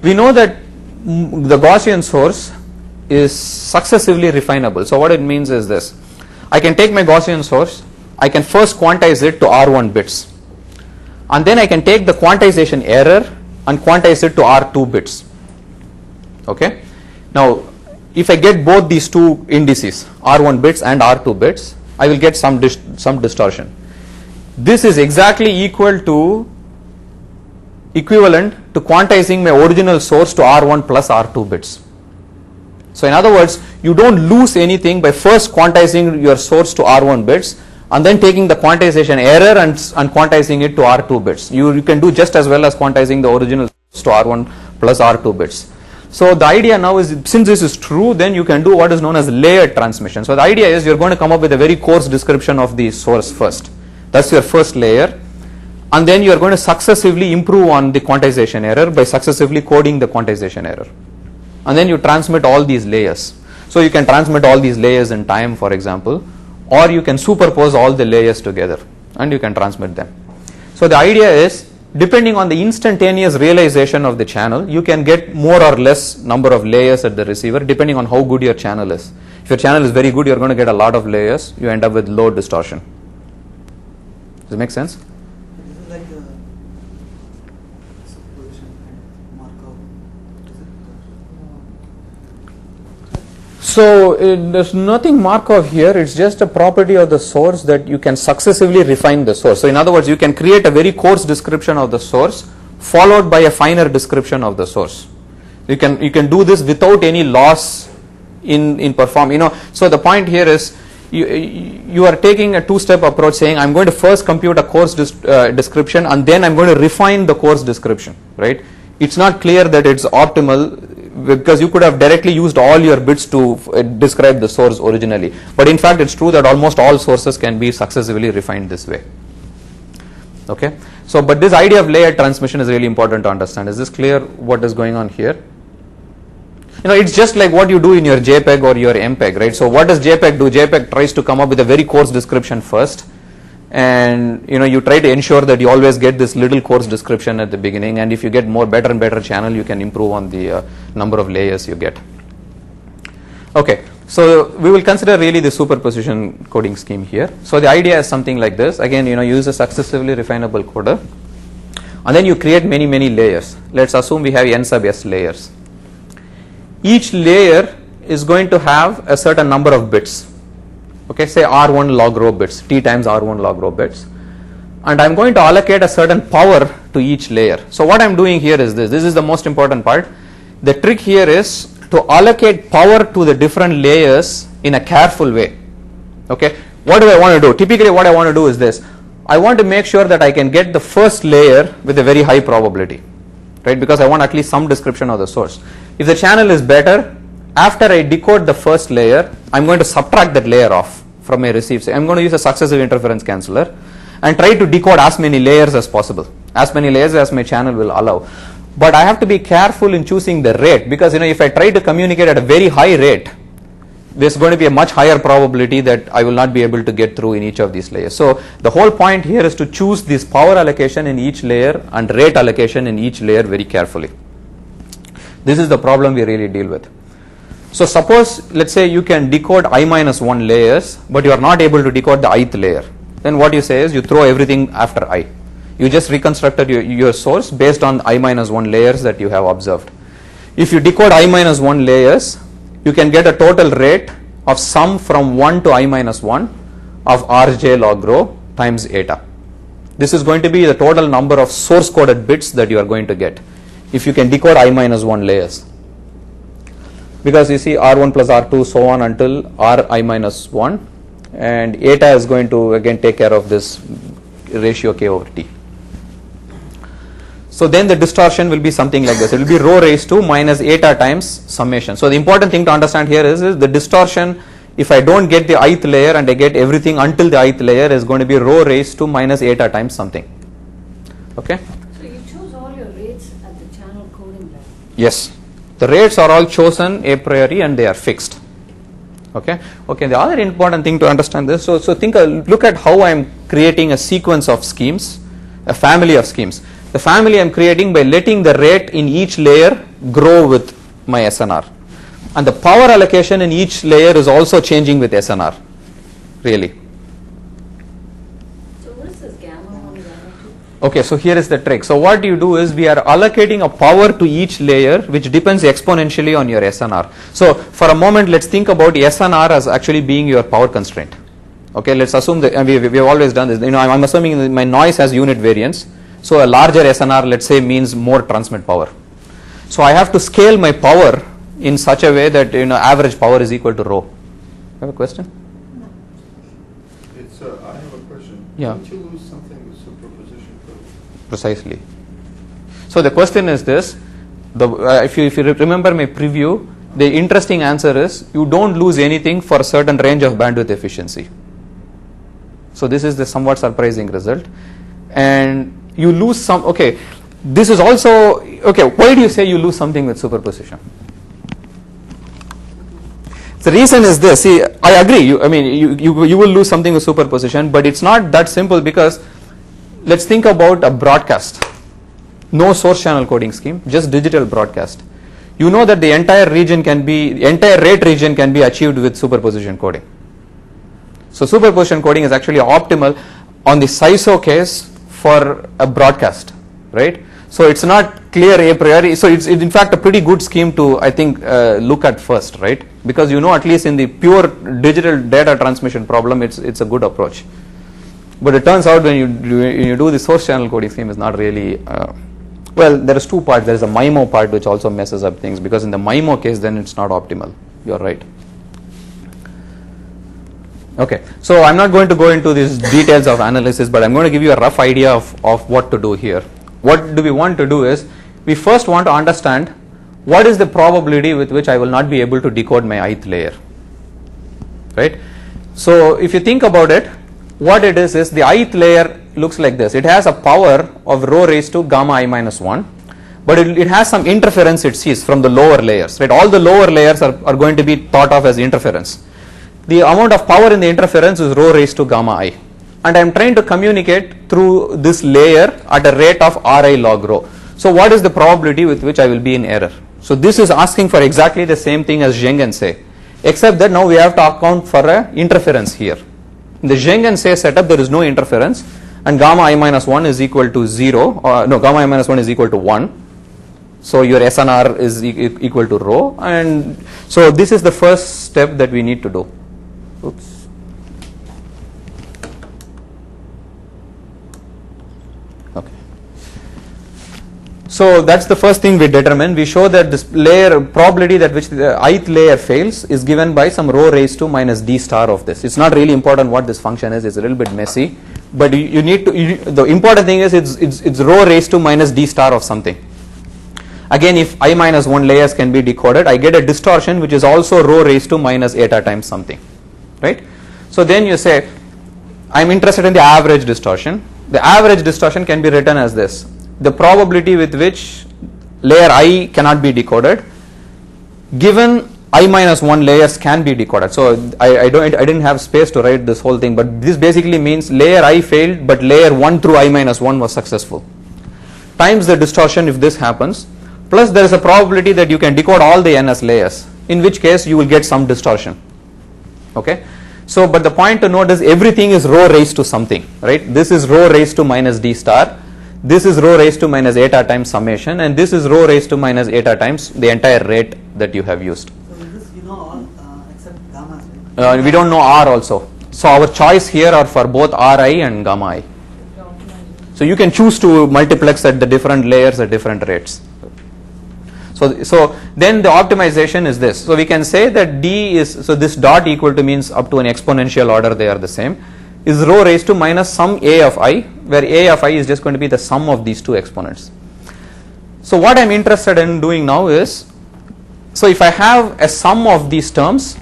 We know that the Gaussian source is successively refinable. So what it means is this. I can take my Gaussian source, I can first quantize it to R1 bits, and then I can take the quantization error and quantize it to R2 bits. Okay. Now if I get both these two indices, R1 bits and R2 bits, I will get some distortion. This is exactly equal to equivalent to quantizing my original source to R1 plus R2 bits. So in other words, you don't lose anything by first quantizing your source to R1 bits and then taking the quantization error and quantizing it to R2 bits. You can do just as well as quantizing the original source to R1 plus R2 bits. So the idea now is, since this is true, then you can do what is known as layered transmission. So the idea is you're going to come up with a very coarse description of the source first. That's your first layer. And then you're going to successively improve on the quantization error by successively coding the quantization error. And then you transmit all these layers. So you can transmit all these layers in time, for example, or you can superpose all the layers together and you can transmit them. So the idea is, depending on the instantaneous realization of the channel, you can get more or less number of layers at the receiver depending on how good your channel is. If your channel is very good, you're going to get a lot of layers. You end up with low distortion. Does it make sense? This is like the superposition and Markov. So there's nothing Markov here. It's just a property of the source that you can successively refine the source. So in other words, you can create a very coarse description of the source followed by a finer description of the source. You can do this without any loss in performance. So the point here is you are taking a two-step approach, saying I'm going to first compute a coarse description and then I'm going to refine the coarse description, right? It's not clear that it's optimal because you could have directly used all your bits to describe the source originally. But in fact, it's true that almost all sources can be successively refined this way. Okay. So, but this idea of layered transmission is really important to understand. Is this clear what is going on here? It's just like what you do in your JPEG or your MPEG, right? So what does JPEG do? JPEG tries to come up with a very coarse description first, and you try to ensure that you always get this little coarse description at the beginning, and if you get better and better channel, you can improve on the number of layers you get. Okay, so we will consider really the superposition coding scheme here. So the idea is something like this. Again, use a successively refinable coder, and then you create many layers. Let's assume we have n sub s layers. Each layer is going to have a certain number of bits. Okay, say R1 log row bits, t times R1 log row bits, and I'm going to allocate a certain power to each layer. So what I'm doing here is this is the most important part. The trick here is to allocate power to the different layers in a careful way. Okay, what do I want to do? Typically what I want to do is this. I want to make sure that I can get the first layer with a very high probability, right? Because I want at least some description of the source. If the channel is better, after I decode the first layer, I'm going to subtract that layer off from my receive. I'm going to use a successive interference canceller and try to decode as many layers as possible, as many layers as my channel will allow. But I have to be careful in choosing the rate, because if I try to communicate at a very high rate, there's going to be a much higher probability that I will not be able to get through in each of these layers. So the whole point here is to choose this power allocation in each layer and rate allocation in each layer very carefully. This is the problem we really deal with. So suppose, let's say you can decode I minus 1 layers, but you are not able to decode the ith layer. Then what you say is you throw everything after I. You just reconstructed your source based on I minus 1 layers that you have observed. If you decode I minus 1 layers, you can get a total rate of sum from 1 to I minus 1 of Rj log rho times eta. This is going to be the total number of source coded bits that you are going to get if you can decode I minus 1 layers. Because you see R1 plus R2 so on until Ri minus 1, and eta is going to again take care of this ratio k over t. So then the distortion will be something like this. It will be rho raised to minus eta times summation. So the important thing to understand here is the distortion, if I don't get the ith layer and I get everything until the ith layer, is going to be rho raised to minus eta times something. Okay? So you choose all your rates at the channel coding level? Yes. The rates are all chosen a priori and they are fixed. Okay. Okay. The other important thing to understand this. So look at how I am creating a sequence of schemes, a family of schemes. The family I am creating by letting the rate in each layer grow with my SNR, and the power allocation in each layer is also changing with SNR. Really. So what is this gamma 1, gamma 2? Okay, so here is the trick. So what you do is we are allocating a power to each layer which depends exponentially on your SNR. So for a moment, let's think about SNR as actually being your power constraint. Okay, let's assume that we have always done this. I'm assuming that my noise has unit variance. So a larger SNR, let's say, means more transmit power. So I have to scale my power in such a way that average power is equal to rho. You have a question? It's I have a question. Yeah. Don't you lose something with superposition code? Precisely. So the question is this: if you remember my preview, the interesting answer is you don't lose anything for a certain range of bandwidth efficiency. So this is the somewhat surprising result, and you lose some. Okay, this is also okay. Why do you say you lose something with superposition? The reason is this. See, I agree. You will lose something with superposition, but it's not that simple because let's think about a broadcast. No source channel coding scheme, just digital broadcast. You know that the entire rate region can be achieved with superposition coding. So superposition coding is actually optimal on the SISO case for a broadcast, right? So it's not clear a priori. So it's in fact a pretty good scheme to, I think, look at first, right? Because at least in the pure digital data transmission problem, it's a good approach. But it turns out when you do the source channel coding scheme, is not really. Well, there is two parts. There is a MIMO part which also messes up things, because in the MIMO case, then it's not optimal. You're right. Okay, so I'm not going to go into these details of analysis, but I'm going to give you a rough idea of what to do here. What do we want to do is, we first want to understand what is the probability with which I will not be able to decode my ith layer, right? So if you think about it, what it is the ith layer looks like this. It has a power of rho raised to gamma I minus 1, but it has some interference it sees from the lower layers, right? All the lower layers are going to be thought of as interference. The amount of power in the interference is rho raised to gamma I, and I am trying to communicate through this layer at a rate of Ri log rho. So what is the probability with which I will be in error? So this is asking for exactly the same thing as Zheng and Say, except that now we have to account for a interference here. In the Zheng and Say setup, there is no interference, and gamma I minus 1 is equal to 0, gamma I minus 1 is equal to 1. So your SNR is equal to rho, and so this is the first step that we need to do. Oops. Okay. So that's the first thing we determine. We show that this layer probability that which the ith layer fails is given by some rho raised to minus d star of this. It's not really important what this function is. It's a little bit messy, but you need to. The important thing is it's rho raised to minus d star of something. Again, if I minus 1 layers can be decoded, I get a distortion which is also rho raised to minus eta times something, right? So then you say, I'm interested in the average distortion. The average distortion can be written as this: the probability with which layer I cannot be decoded, given I minus 1 layers can be decoded. So I didn't have space to write this whole thing, but this basically means layer I failed, but layer 1 through I minus 1 was successful, times the distortion if this happens, plus there is a probability that you can decode all the ns layers, in which case you will get some distortion. Okay, so but the point to note is everything is rho raised to something, right? This is rho raised to minus d star, this is rho raised to minus eta times summation, and this is rho raised to minus eta times the entire rate that you have used. So in this you know all except gamma, right? We don't know r also, so our choice here are for both ri and gamma I. So you can choose to multiplex at the different layers at different rates. So then the optimization is this. So we can say that d is, so this dot equal to means up to an exponential order they are the same, is rho raised to minus some a of I, where a of I is just going to be the sum of these two exponents. So what I am interested in doing now is, so if I have a sum of these terms,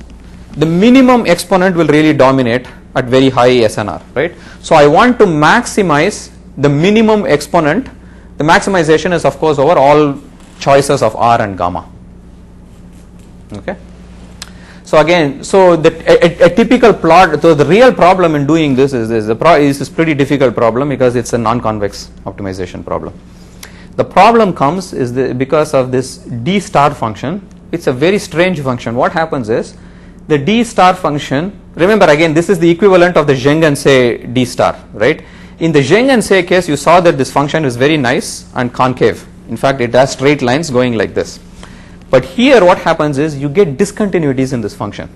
the minimum exponent will really dominate at very high SNR, right? So I want to maximize the minimum exponent. The maximization is of course over all choices of r and gamma. Okay. So again, so a typical plot. So the real problem in doing this is this pretty difficult problem because it's a non-convex optimization problem. The problem comes because of this d star function. It's a very strange function. What happens is the d star function. Remember again, this is the equivalent of the Zheng and Say d star, right? In the Zheng and Say case, you saw that this function is very nice and concave. In fact, it has straight lines going like this. But here what happens is you get discontinuities in this function.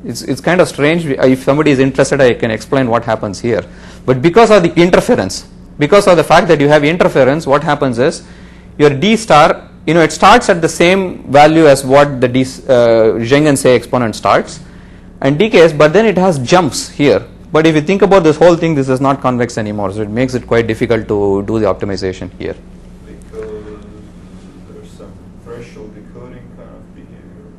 It's kind of strange. If somebody is interested, I can explain what happens here. But because of the interference because of the fact that you have interference, what happens is your D star, it starts at the same value as what the Zheng-Say exponent starts and decays, but then it has jumps here. But if you think about this whole thing, this is not convex anymore, so it makes it quite difficult to do the optimization here. Because there's some threshold decoding kind of behavior.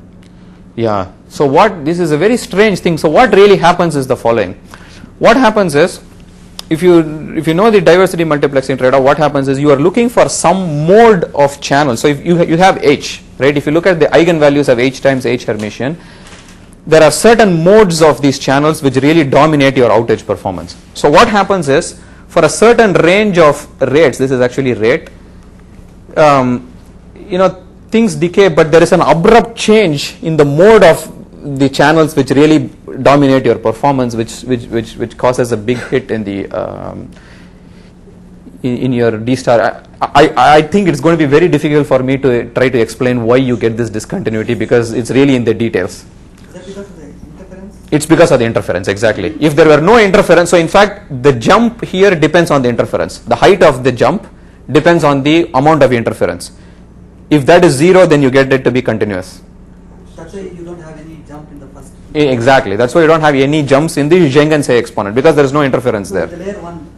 Yeah, so this is a very strange thing. So what really happens is the following. What happens is, if you know the diversity multiplexing trade-off, what happens is you are looking for some mode of channel. So if you have H, right? If you look at the eigenvalues of H times H Hermitian, there are certain modes of these channels which really dominate your outage performance. So what happens is, for a certain range of rates, this is actually rate, things decay, but there is an abrupt change in the mode of the channels which really dominate your performance, which causes a big hit in the in your D star. I think it's going to be very difficult for me to try to explain why you get this discontinuity, because it's really in the details. Is that because of the interference? It's because of the interference, exactly. If there were no interference, so in fact the jump here depends on the interference. The height of the jump depends on the amount of interference. If that is 0, then you get it to be continuous. That's why you don't have any jump in the first. Exactly. That's why you don't have any jumps in the Zheng-Say exponent, because there is no interference there. The layer 1,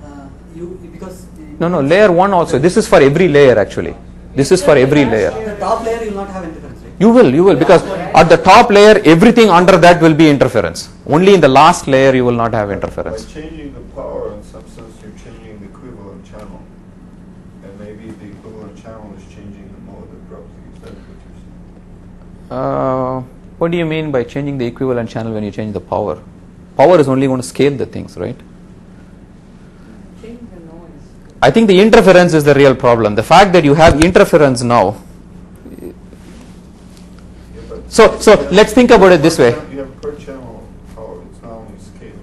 because. No, layer 1 also. This is for every layer actually. This is for every layer. The top layer you will not have interference, right? You will, because at the top layer everything under that will be interference. Only in the last layer you will not have interference. By changing the power, in some sense, you're changing the equivalent channel. And maybe the equivalent channel is changing the mode abruptly. Is that what you're saying? What do you mean by changing the equivalent channel when you change the power? Power is only going to scale the things, right? Change the noise. I think the interference is the real problem. The fact that you have interference now. So let's think about it this way. You have per channel power, it's not only scale.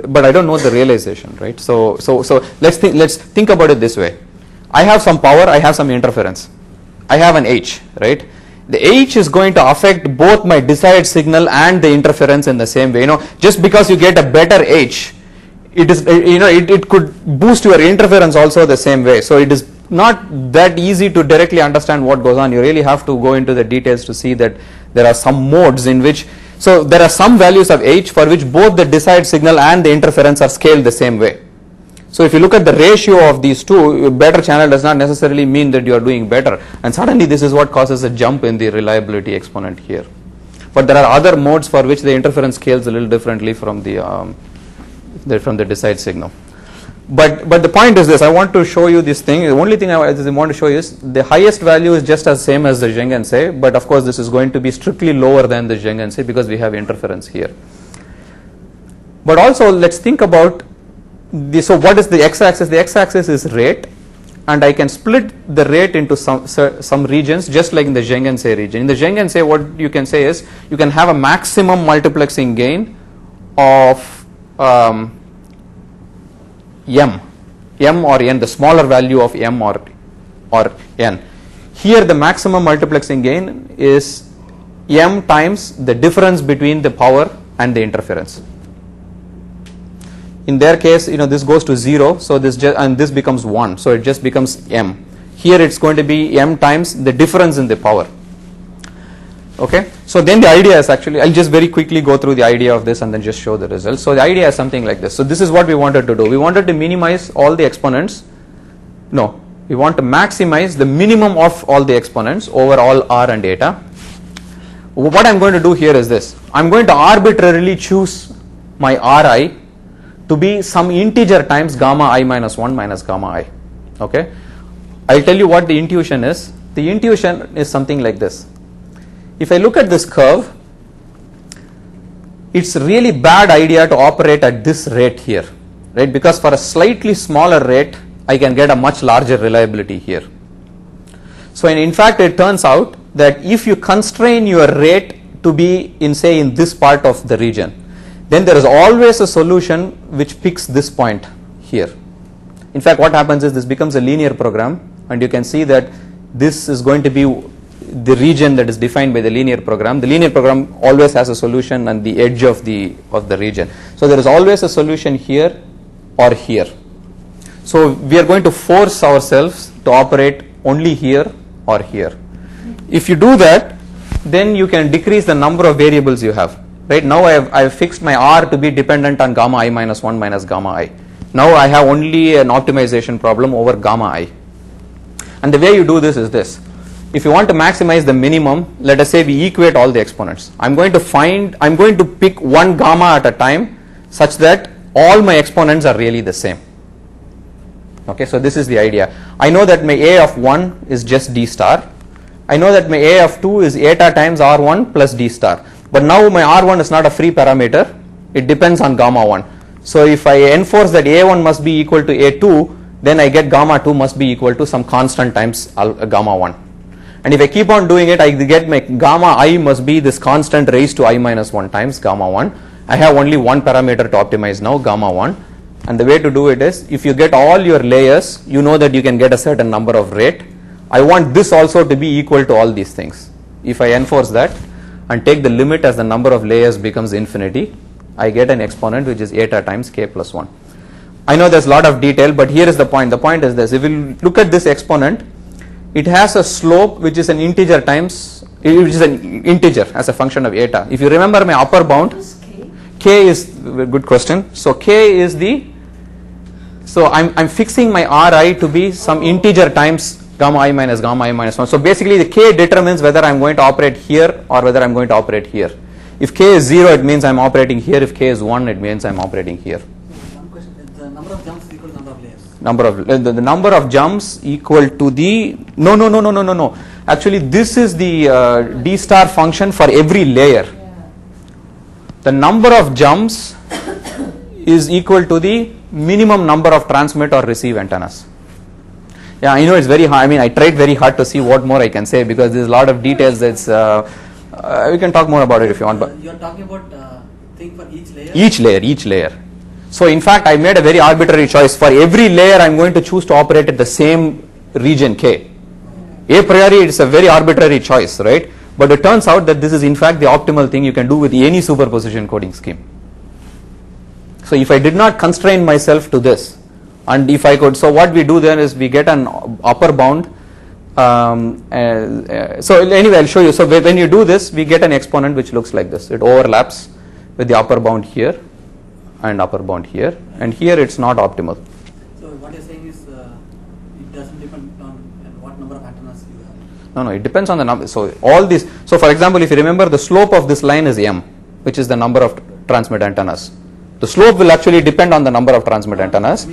But I don't know the realization, right? So let's think about it this way. I have some power, I have some interference. I have an H, right? The H is going to affect both my desired signal and the interference in the same way. Just because you get a better H, it could boost your interference also the same way. So it is not that easy to directly understand what goes on. You really have to go into the details to see that there are some modes in which, so there are some values of H for which both the desired signal and the interference are scaled the same way. So if you look at the ratio of these two, better channel does not necessarily mean that you are doing better, and suddenly this is what causes a jump in the reliability exponent here. But there are other modes for which the interference scales a little differently from the desired signal. But the point is this: I want to show you this thing. The only thing I want to show you is the highest value is just as same as the Zheng-Say, but of course this is going to be strictly lower than the Zheng-Say because we have interference here. But also let's think about so what is the x-axis? The x-axis is rate, and I can split the rate into some regions, just like in the Zheng-Say region. In the Zheng-Say, what you can say is you can have a maximum multiplexing gain of m or n, the smaller value of m or n. Here the maximum multiplexing gain is m times the difference between the power and the interference. In their case, this goes to 0, so this becomes 1, so it just becomes m. Here it's going to be m times the difference in the power. Okay, so then the idea is actually, I'll just very quickly go through the idea of this and then just show the results. So the idea is something like this. So this is what we wanted to do. We wanted to minimize all the exponents. No, we want to maximize the minimum of all the exponents over all r and eta. What I'm going to do here is this. I'm going to arbitrarily choose my ri to be some integer times gamma I minus 1 minus gamma I. Okay, I'll tell you what the intuition is. The intuition is something like this. If I look at this curve, it's a really bad idea to operate at this rate here, right? Because for a slightly smaller rate, I can get a much larger reliability here. So in fact, it turns out that if you constrain your rate to be in this part of the region, then there is always a solution which picks this point here. In fact, what happens is this becomes a linear program, and you can see that this is going to be the region that is defined by the linear program. The linear program always has a solution on the edge of the region. So there is always a solution here or here. So we are going to force ourselves to operate only here or here. If you do that, then you can decrease the number of variables you have. Right now I have fixed my R to be dependent on gamma I minus 1 minus gamma I. Now I have only an optimization problem over gamma I. And the way you do this is this. If you want to maximize the minimum, let us say we equate all the exponents. I'm going to pick one gamma at a time such that all my exponents are really the same. Okay, so this is the idea. I know that my A of 1 is just D star. I know that my A of 2 is eta times R1 plus D star. But now my R1 is not a free parameter. It depends on gamma 1. So if I enforce that A1 must be equal to A2, then I get gamma 2 must be equal to some constant times gamma 1. And if I keep on doing it, I get my gamma I must be this constant raised to I minus 1 times gamma 1. I have only one parameter to optimize now, gamma 1. And the way to do it is, if you get all your layers, you know that you can get a certain number of rate. I want this also to be equal to all these things. If I enforce that and take the limit as the number of layers becomes infinity, I get an exponent which is eta times k plus 1. I know there's a lot of detail, but here is the point. The point is this. If you look at this exponent, it has a slope which is an integer times, which is an integer as a function of eta. If you remember my upper bound, k is a good question. So k is the, so I'm fixing my Ri to be some integer times gamma I minus 1. So basically the k determines whether I'm going to operate here or whether I'm going to operate here. If k is 0, it means I'm operating here. If k is 1, it means I'm operating here. One question, is the number of jumps equal to number of layers? The number of jumps equal to the, no. Actually this is the D star function for every layer. The number of jumps is equal to the minimum number of transmit or receive antennas. Yeah, I know it's very hard. I mean, I tried very hard to see what more I can say because there's a lot of details. That's we can talk more about it if you want. But you are talking about thing for each layer. Each layer. So in fact, I made a very arbitrary choice. For every layer, I'm going to choose to operate at the same region k. A priori, it's a very arbitrary choice, right? But it turns out that this is in fact the optimal thing you can do with any superposition coding scheme. So if I did not constrain myself to this, and if I could, so what we do then is we get an upper bound. So anyway, I'll show you. So when you do this, we get an exponent which looks like this. It overlaps with the upper bound here and upper bound here, and here it's not optimal. So what you're saying is it doesn't depend on what number of antennas you have. No, it depends on the number. So all these. So for example, if you remember, the slope of this line is m, which is the number of transmit antennas. The slope will actually depend on the number of transmit antennas.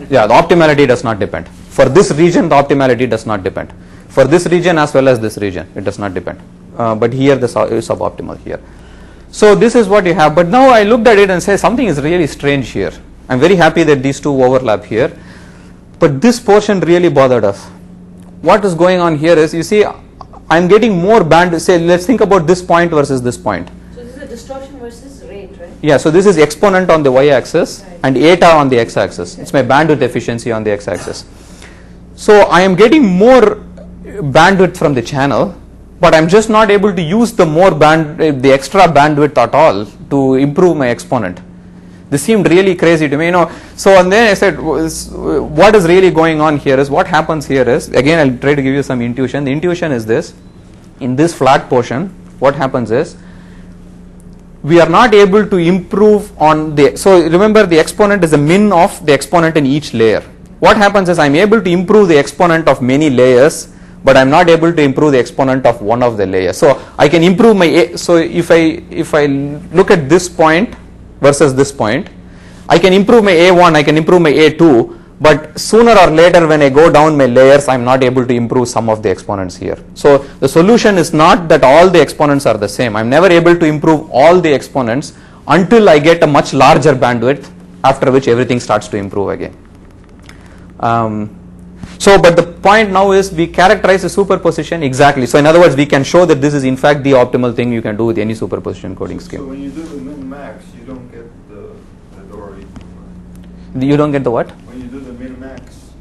Yeah, the optimality does not depend. For this region, the optimality does not depend. For this region as well as this region, it does not depend. But here the is suboptimal here. So this is what you have. But now I looked at it and say something is really strange here. I'm very happy that these two overlap here. But this portion really bothered us. What is going on here is, you see, I'm getting more band. Say, let's think about this point versus this point. So this is a distortion versus rate, right? Yeah, so this is exponent on the y-axis and eta on the x-axis. It's my bandwidth efficiency on the x-axis. So I am getting more bandwidth from the channel, but I'm just not able to use the extra bandwidth at all to improve my exponent. This seemed really crazy to me, So and then I said, what is really going on here is, what happens here is, again I'll try to give you some intuition. The intuition is this: in this flat portion, what happens is, we are not able to improve on the, so remember the exponent is the min of the exponent in each layer. What happens is, I'm able to improve the exponent of many layers, but I'm not able to improve the exponent of one of the layers. So I can improve my so if I look at this point versus this point, I can improve my A1, I can improve my A2, but sooner or later when I go down my layers, I'm not able to improve some of the exponents here. So the solution is not that all the exponents are the same. I'm never able to improve all the exponents until I get a much larger bandwidth, after which everything starts to improve again. But the point now is, we characterize the superposition exactly. So in other words, we can show that this is in fact the optimal thing you can do with any superposition coding scheme. So when you do the min-max, you don't get the Dory. You don't get the what? When you do the min-max,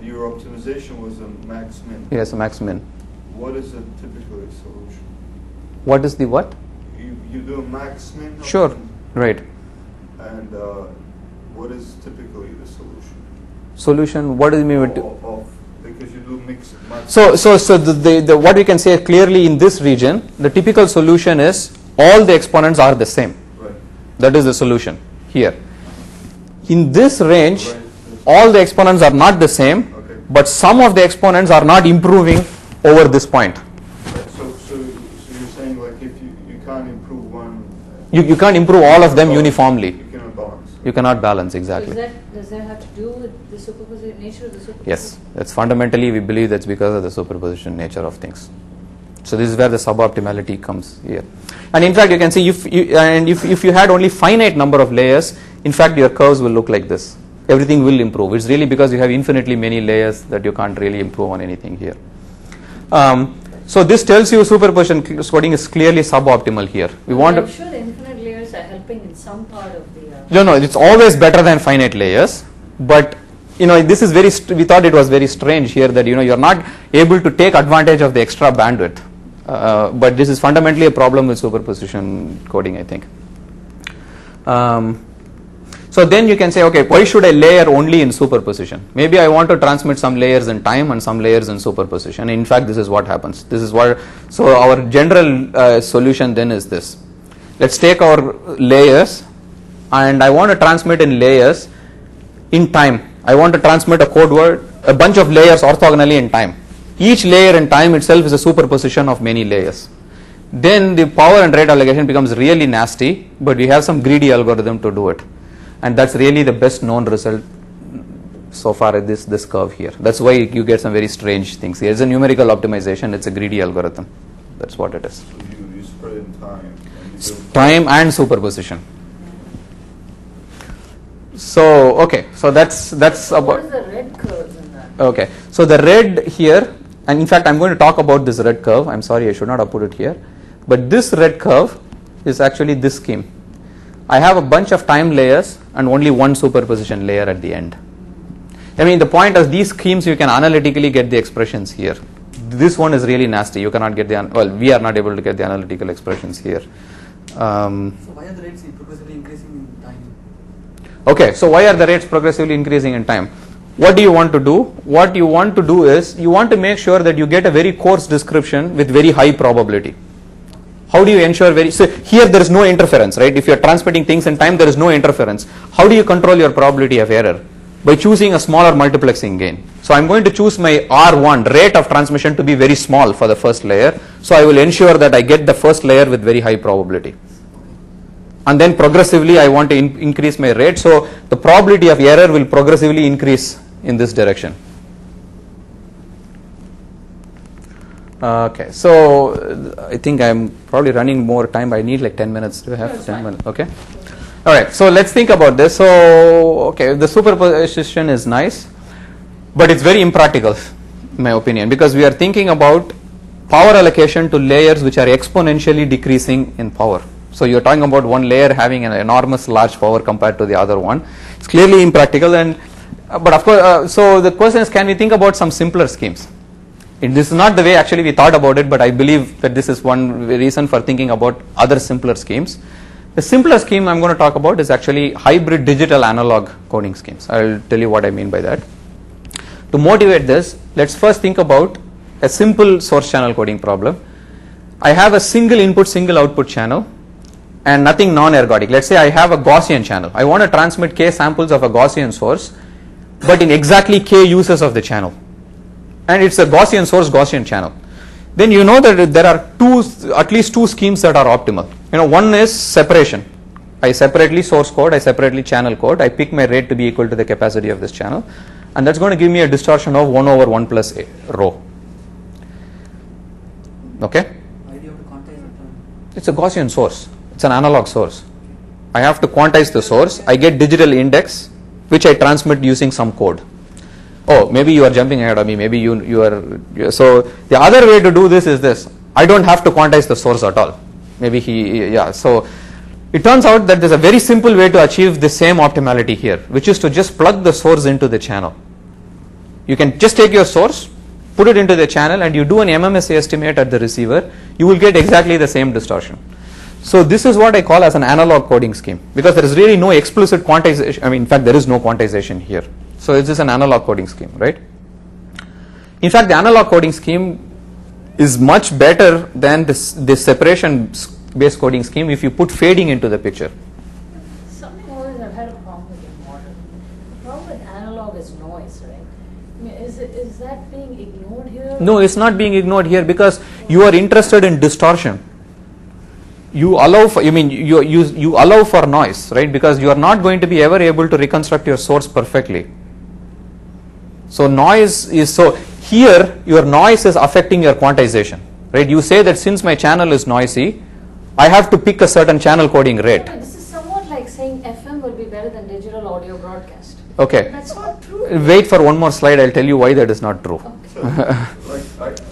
your optimization was a max-min. Yes, max-min. What is a typical solution? What is the what? You do a max-min? Sure, right. And what is typically the solution? Solution, what do you mean with because you do mix match. So the what we can say clearly in this region, the typical solution is all the exponents are the same. Right. That is the solution here. In this range, Right. all the exponents are not the same, Okay. but some of the exponents are not improving over this point. Right. So you're saying like if you can't improve one. You can't improve all of them uniformly. You cannot balance. You cannot balance exactly. Does that have to do with the superposition nature of the superposition? Yes, that's fundamentally we believe that's because of the superposition nature of things. So this is where the suboptimality comes here. And in fact, you can see if you had only finite number of layers, in fact your curves will look like this. Everything will improve. It's really because you have infinitely many layers that you can't really improve on anything here. So this tells you superposition coding is clearly suboptimal here. We want I'm sure the infinite layers are helping in some part of the. No, it's always better than finite layers, but this is we thought it was very strange here that you're not able to take advantage of the extra bandwidth, but this is fundamentally a problem with superposition coding, I think. So then you can say, okay, why should I layer only in superposition? Maybe I want to transmit some layers in time and some layers in superposition. In fact, this is what happens. So our general solution then is this. Let's take our layers, and I want to transmit in layers in time. I want to transmit a code word, a bunch of layers orthogonally in time. Each layer in time itself is a superposition of many layers. Then the power and rate allocation becomes really nasty, but we have some greedy algorithm to do it. And that's really the best known result so far at this curve here. That's why you get some very strange things here. It's a numerical optimization, it's a greedy algorithm. That's what it is. So you spread in time. Time and superposition. So okay, so that's So about. what is the red curves in that? Okay, so the red here, and in fact I'm going to talk about this red curve. I'm sorry, I should not have put it here, but this red curve is actually this scheme. I have a bunch of time layers and only one superposition layer at the end. I mean, the point of these schemes, you can analytically get the expressions here. This one is really nasty. You cannot get we are not able to get the analytical expressions here. So why are the rates progressively increasing in time? Okay, so why are the rates progressively increasing in time? What do you want to do? What you want to do is you want to make sure that you get a very coarse description with very high probability. How do you ensure so here there is no interference, right? If you are transmitting things in time, there is no interference. How do you control your probability of error? By choosing a smaller multiplexing gain. So I'm going to choose my R1, rate of transmission, to be very small for the first layer. So I will ensure that I get the first layer with very high probability. And then progressively I want to increase my rate. So the probability of error will progressively increase in this direction. Okay, so I think I'm probably running more time. I need like 10 minutes. Do I have 10 minutes? Okay. All right, so let's think about this. So, okay, the superposition is nice, but it's very impractical, in my opinion, because we are thinking about power allocation to layers which are exponentially decreasing in power. So you're talking about one layer having an enormous large power compared to the other one. It's clearly impractical, but of course, so the question is, can we think about some simpler schemes? This is not the way actually we thought about it, but I believe that this is one reason for thinking about other simpler schemes. The simpler scheme I'm going to talk about is actually hybrid digital analog coding schemes. I'll tell you what I mean by that. To motivate this, let's first think about a simple source channel coding problem. I have a single input, single output channel and nothing non-ergodic. Let's say I have a Gaussian channel. I want to transmit k samples of a Gaussian source, but in exactly k uses of the channel. And it's a Gaussian source, Gaussian channel. Then you know that there are at least two schemes that are optimal. One is separation. I separately source code, I separately channel code. I pick my rate to be equal to the capacity of this channel, and that's going to give me a distortion of 1 over 1 plus a rho. Okay? Why do you have to quantize it? It's a Gaussian source. It's an analog source. I have to quantize the source. I get digital index, which I transmit using some code. Oh, maybe you are jumping ahead of me. Maybe you are. So the other way to do this is this. I don't have to quantize the source at all. Maybe So it turns out that there's a very simple way to achieve the same optimality here, which is to just plug the source into the channel. You can just take your source, put it into the channel, and you do an MMSA estimate at the receiver. You will get exactly the same distortion. So this is what I call as an analog coding scheme, because there is really no explicit quantization. I mean, in fact, there is no quantization here. So it is an analog coding scheme, right? In fact, the analog coding scheme is much better than this separation based coding scheme if you put fading into the picture. Something always I've had a problem with the model. The problem with analog is noise, right? I mean, is that being ignored here? No, it's not being ignored here because you are interested in distortion. You allow for, you allow for noise, right? Because you are not going to be ever able to reconstruct your source perfectly. So noise is, so here your noise is affecting your quantization, right? You say that since my channel is noisy, I have to pick a certain channel coding rate. No, this is somewhat like saying FM will be better than digital audio broadcast. Okay. That's not true. Wait for one more slide, I'll tell you why that is not true. Okay. So,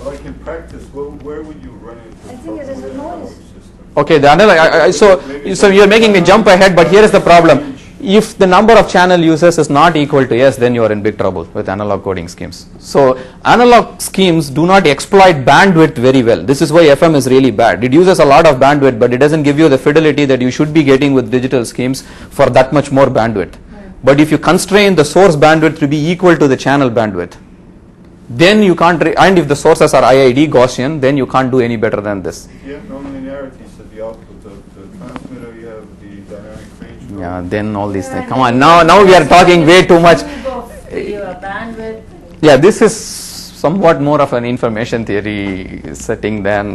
like in practice, where would you run into I think trouble it is with a an analog noise. system? Okay, the analog, so you're making me jump ahead, but here is the problem. If the number of channel users is not equal to S, then you are in big trouble with analog coding schemes. So analog schemes do not exploit bandwidth very well. This is why FM is really bad. It uses a lot of bandwidth, but it doesn't give you the fidelity that you should be getting with digital schemes for that much more bandwidth. But if you constrain the source bandwidth to be equal to the channel bandwidth, then you can't, and if the sources are IID Gaussian, then you can't do any better than this. If you have non-linearities at the output of the transmitter, you have the dynamic range. Yeah, then all these things. Come on, now we are talking way too much. Your bandwidth. Yeah, this is somewhat more of an information theory setting than.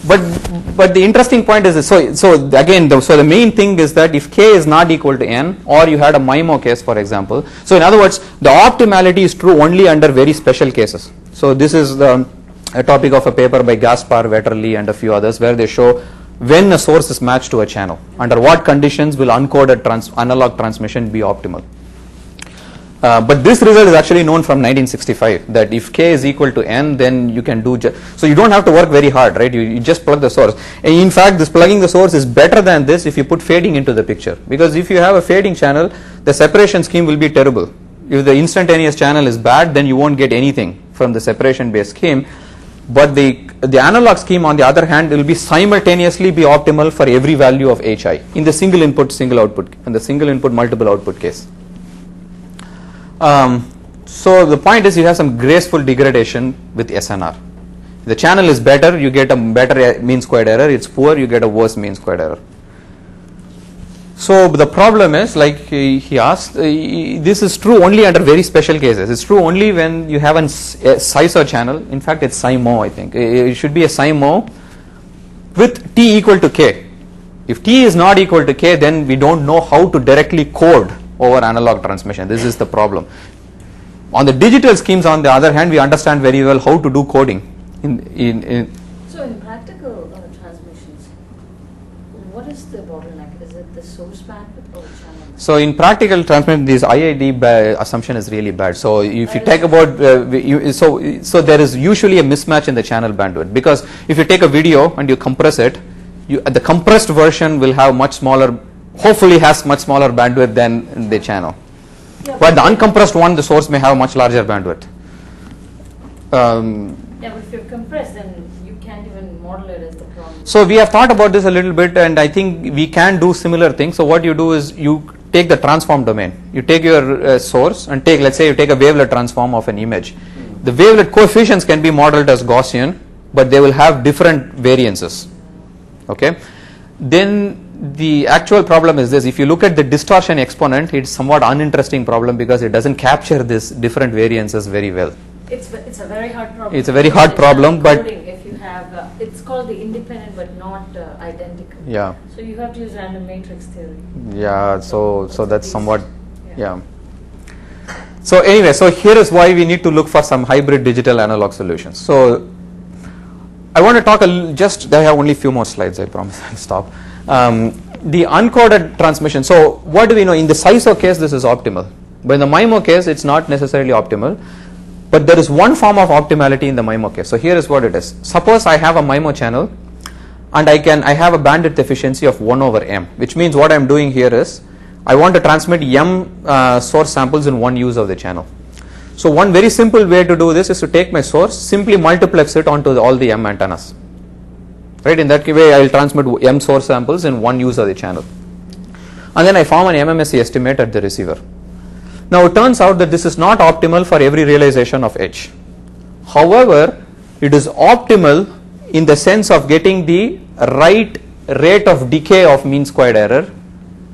But the interesting point is this. So again, so the main thing is that if k is not equal to n, or you had a MIMO case, for example. So in other words, the optimality is true only under very special cases. So this is a topic of a paper by Gaspar, Wetterly, and a few others, where they show when a source is matched to a channel, under what conditions will uncoded analog transmission be optimal. But this result is actually known from 1965, that if k is equal to n, then you can do, so you don't have to work very hard, right? You just plug the source. And in fact, this plugging the source is better than this if you put fading into the picture, because if you have a fading channel, the separation scheme will be terrible. If the instantaneous channel is bad, then you won't get anything from the separation based scheme. But the analog scheme, on the other hand, will be simultaneously be optimal for every value of hi in the single input, single output, and the single input, multiple output case. So the point is, you have some graceful degradation with SNR. The channel is better, you get a better mean squared error. It's poor, you get a worse mean squared error. So the problem is, like he asked, this is true only under very special cases. It's true only when you have a SISO channel. In fact, it's SIMO, I think. It should be a SIMO with t equal to k. If t is not equal to k, then we don't know how to directly code over analog transmission. This is the problem. On the digital schemes, on the other hand, we understand very well how to do coding. So in practical transmissions, what is the bottleneck? Is it the source bandwidth or the channel? So in practical transmission, this IID assumption is really bad. So if you take about, so there is usually a mismatch in the channel bandwidth, because if you take a video and you compress it, the compressed version will have much smaller, hopefully has much smaller bandwidth than the channel. Yeah, but the uncompressed one, the source may have much larger bandwidth. Yeah, but if you're compressed, then you can't even model it as the problem. So we have thought about this a little bit, and I think we can do similar things. So what you do is you take the transform domain. You take your source and take, let's say you take a wavelet transform of an image. The wavelet coefficients can be modeled as Gaussian, but they will have different variances. Okay. Then the actual problem is this: if you look at the distortion exponent, it's somewhat uninteresting problem because it doesn't capture this different variances very well. It's a very hard problem. It's a very hard problem, but if you have it's called the independent but not identical. Yeah. So you have to use random matrix theory. Yeah. So that's somewhat yeah. So anyway, so here is why we need to look for some hybrid digital analog solutions. So I want to talk I have only a few more slides, I promise I'll stop. The uncoded transmission. So what do we know? In the SISO case, this is optimal. But in the MIMO case, it's not necessarily optimal. But there is one form of optimality in the MIMO case. So here is what it is. Suppose I have a MIMO channel and I have a bandwidth efficiency of 1 over m, which means what I'm doing here is I want to transmit m source samples in one use of the channel. So one very simple way to do this is to take my source, simply multiplex it onto all the m antennas. right? In that way I will transmit m source samples in one use of the channel, and then I form an MMSE estimate at the receiver. Now it turns out that this is not optimal for every realization of H. However, it is optimal in the sense of getting the right rate of decay of mean squared error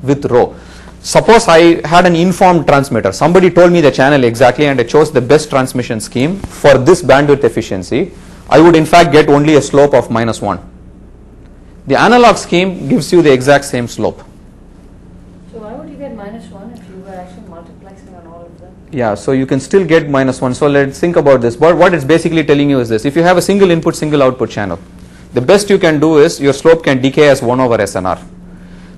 with rho. Suppose I had an informed transmitter. Somebody told me the channel exactly and I chose the best transmission scheme for this bandwidth efficiency. I would in fact get only a slope of -1. The analog scheme gives you the exact same slope. So why would you get -1 if you were actually multiplexing on all of them? Yeah, so you can still get -1. So let's think about this. But what it's basically telling you is this: if you have a single input, single output channel, the best you can do is your slope can decay as 1 over SNR.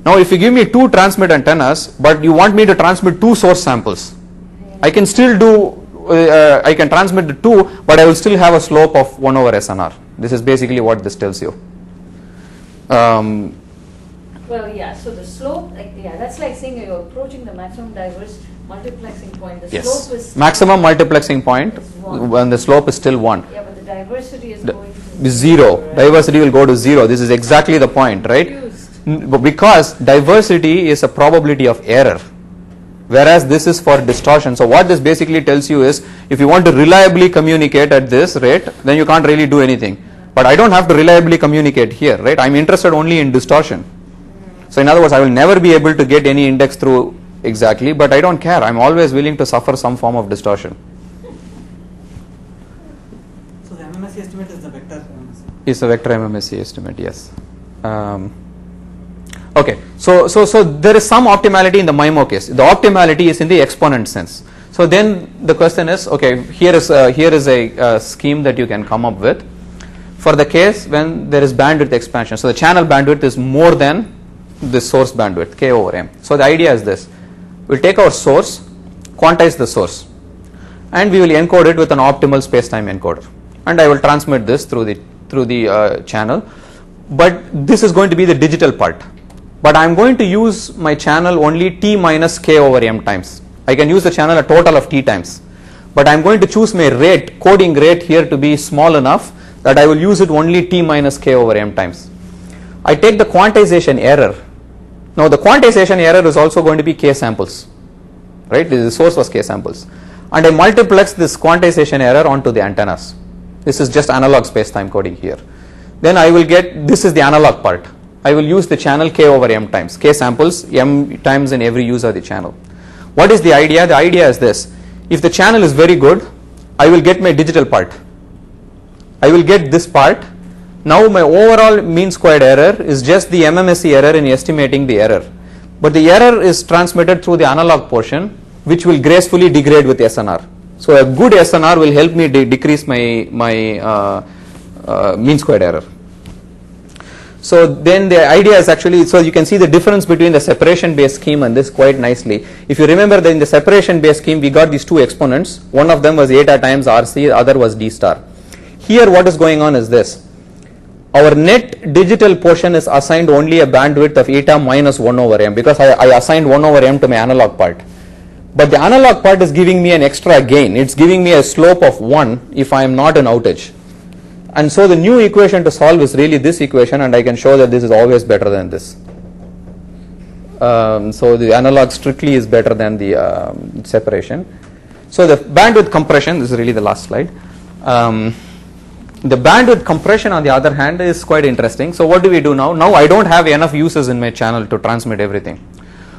Now if you give me 2 transmit antennas, but you want me to transmit 2 source samples, I can still do, I can transmit the 2, but I will still have a slope of 1 over SNR. This is basically what this tells you. Well, yeah, so the slope, like, yeah, that's like saying you're approaching the maximum diverse multiplexing point. The Yes, slope is maximum multiplexing point is 1. when the slope is still 1. Yeah, but the diversity is The- going to 0. Diversity will go to 0. This is exactly the point, right? Because diversity is a probability of error, whereas this is for distortion. So what this basically tells you is, if you want to reliably communicate at this rate, then you can't really do anything. But I don't have to reliably communicate here, right? I'm interested only in distortion. So in other words, I will never be able to get any index through exactly, but I don't care. I'm always willing to suffer some form of distortion. So the MMSE estimate is the vector MMSE. Is a vector MMSE estimate, yes. Okay, so there is some optimality in the MIMO case. The optimality is in the exponent sense. So then the question is, okay, here is a scheme that you can come up with for the case when there is bandwidth expansion. So the channel bandwidth is more than the source bandwidth, k over m. So the idea is this: we'll take our source, quantize the source, and we will encode it with an optimal space-time encoder, and I will transmit this through the channel. But this is going to be the digital part. But I am going to use my channel only t minus k over m times. I can use the channel a total of t times, but I am going to choose my rate, coding rate here to be small enough that I will use it only t minus k over m times. I take the quantization error. Now the quantization error is also going to be k samples, right? The source was k samples, and I multiplex this quantization error onto the antennas. This is just analog space-time coding here. Then I will get, this is the analog part. I will use the channel k over m times, k samples, m times in every use of the channel. What is the idea? The idea is this: if the channel is very good, I will get my digital part. I will get this part. Now my overall mean squared error is just the MMSE error in estimating the error. But the error is transmitted through the analog portion, which will gracefully degrade with SNR. So a good SNR will help me decrease my mean squared error. So then the idea is actually, so you can see the difference between the separation based scheme and this quite nicely. If you remember that in the separation based scheme we got these 2 exponents. One of them was eta times RC, the other was D star. Here what is going on is this: our net digital portion is assigned only a bandwidth of eta minus 1 over m, because I assigned 1 over m to my analog part. But the analog part is giving me an extra gain. It's giving me a slope of 1 if I am not in outage. And so the new equation to solve is really this equation, and I can show that this is always better than this. So the analog strictly is better than the separation. So the bandwidth compression, this is really the last slide. The bandwidth compression, on the other hand, is quite interesting. So what do we do now? Now I don't have enough uses in my channel to transmit everything.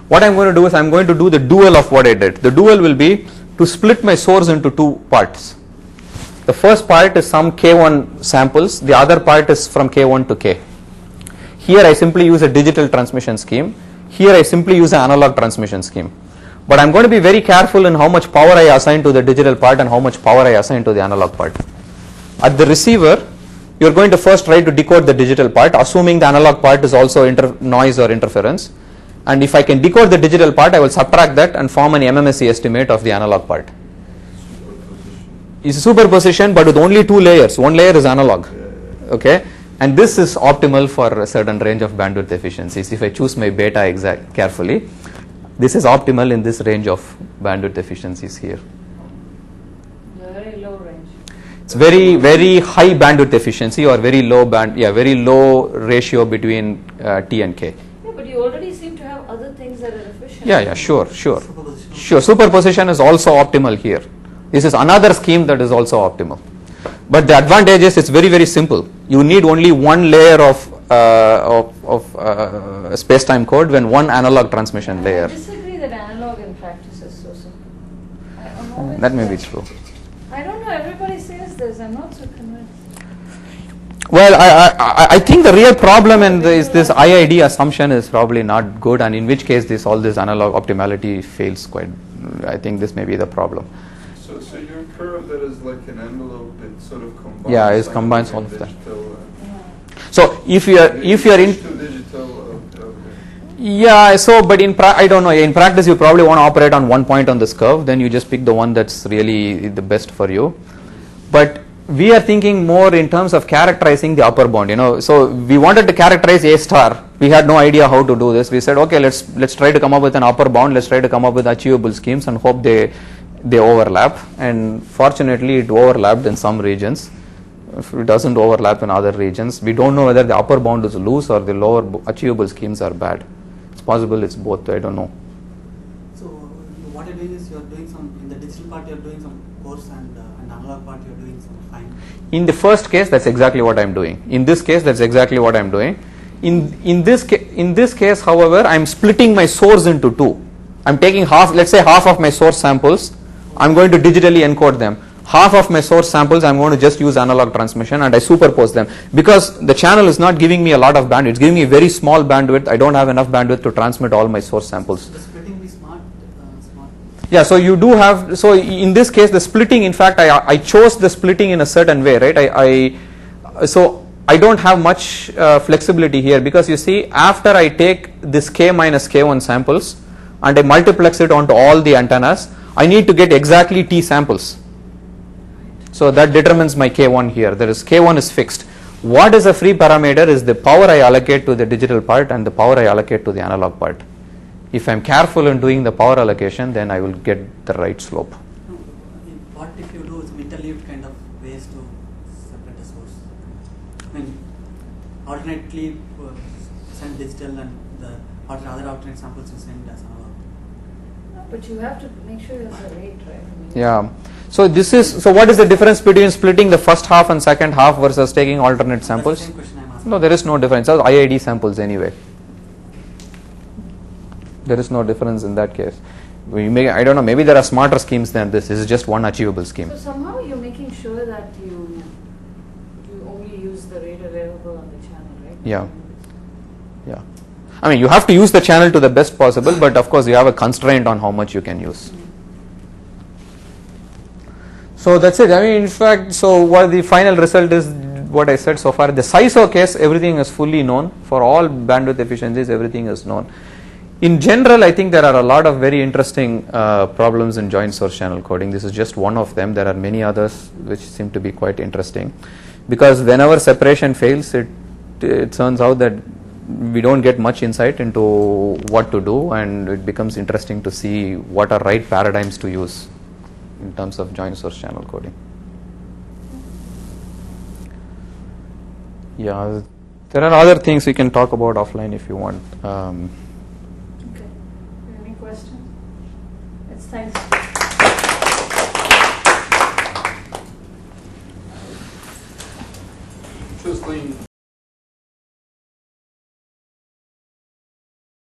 What I'm going to do is I'm going to do the dual of what I did. The dual will be to split my source into 2 parts. The first part is some k1 samples, the other part is from k1 to k. Here I simply use a digital transmission scheme. Here I simply use an analog transmission scheme. But I'm going to be very careful in how much power I assign to the digital part and how much power I assign to the analog part. At the receiver, you're going to first try to decode the digital part, assuming the analog part is also noise or interference. And if I can decode the digital part, I will subtract that and form an MMSE estimate of the analog part. It's a superposition, but with only 2 layers. One layer is analog. Okay, and this is optimal for a certain range of bandwidth efficiencies. If I choose my beta carefully, this is optimal in this range of bandwidth efficiencies here. Very low range. It's very high bandwidth efficiency or very low very low ratio between T and K. Yeah, but you already seem to have other things that are efficient. Yeah, sure. Superposition. Sure, superposition is also optimal here. This is another scheme that is also optimal. But the advantage is it's very simple. You need only one layer of space-time code when one analog transmission layer. I disagree that analog in practice is so simple. I'm always That may be true. I don't know, everybody says this, I'm not so convinced. Well, I think the real problem in this IID assumption is probably not good, and in which case all this analog optimality fails quite. I think this may be the problem. So your curve that is like an envelope that sort of combines. Yeah, it combines all of that. digital So if you are in to digital. yeah, so but I don't know. In practice, you probably want to operate on one point on this curve. Then you just pick the one that's really the best for you. But we are thinking more in terms of characterizing the upper bound. So we wanted to characterize A star. We had no idea how to do this. We said, okay, let's try to come up with an upper bound. Let's try to come up with achievable schemes and hope they overlap. And fortunately, it overlapped in some regions. If it doesn't overlap in other regions, we don't know whether the upper bound is loose or the lower achievable schemes are bad. It's possible it's both. I don't know. So what you're doing is you're doing some, in the digital part you're doing some coarse and analog part you're doing some fine. In the first case, that's exactly what I'm doing. In this case, that's exactly what I'm doing. In this case, however, I'm splitting my source into two. I'm taking let's say half of my source samples. I'm going to digitally encode them. Half of my source samples I'm going to just use analog transmission, and I superpose them because the channel is not giving me a lot of bandwidth. It's giving me a very small bandwidth. I don't have enough bandwidth to transmit all my source samples. The splitting be smart. Yeah, so you do have, so in this case the splitting, in fact I chose the splitting in a certain way, right? So I don't have much flexibility here because you see, after I take this K minus K1 samples and I multiplex it onto all the antennas, I need to get exactly T samples. So that determines my K1 here. There is K1 is fixed. What is a free parameter is the power I allocate to the digital part and the power I allocate to the analog part. If I'm careful in doing the power allocation, then I will get the right slope. No, what if you do some interleaved kind of ways to separate the source? I mean, alternately send digital and the other alternate samples you send as analog. No, but you have to make sure there's a rate, right? I mean, Yeah. So what is the difference between splitting the first half and second half versus taking alternate samples? That's the same question I'm asking. No, there is no difference. Those are IID samples anyway. There is no difference in that case. I don't know, maybe there are smarter schemes than this. This is just one achievable scheme. So somehow you're making sure that you only use the rate available on the channel, right? Yeah. I mean, you have to use the channel to the best possible, but of course you have a constraint on how much you can use. So that's it. I mean, in fact, so what the final result is what I said so far. The SISO case, everything is fully known. For all bandwidth efficiencies, everything is known. In general, I think there are a lot of very interesting problems in joint source channel coding. This is just one of them. There are many others which seem to be quite interesting, because whenever separation fails, it turns out that we don't get much insight into what to do, and it becomes interesting to see what are right paradigms to use in terms of joint source channel coding. Yeah, there are other things we can talk about offline if you want. Okay. Any questions? It's thanks. Just lean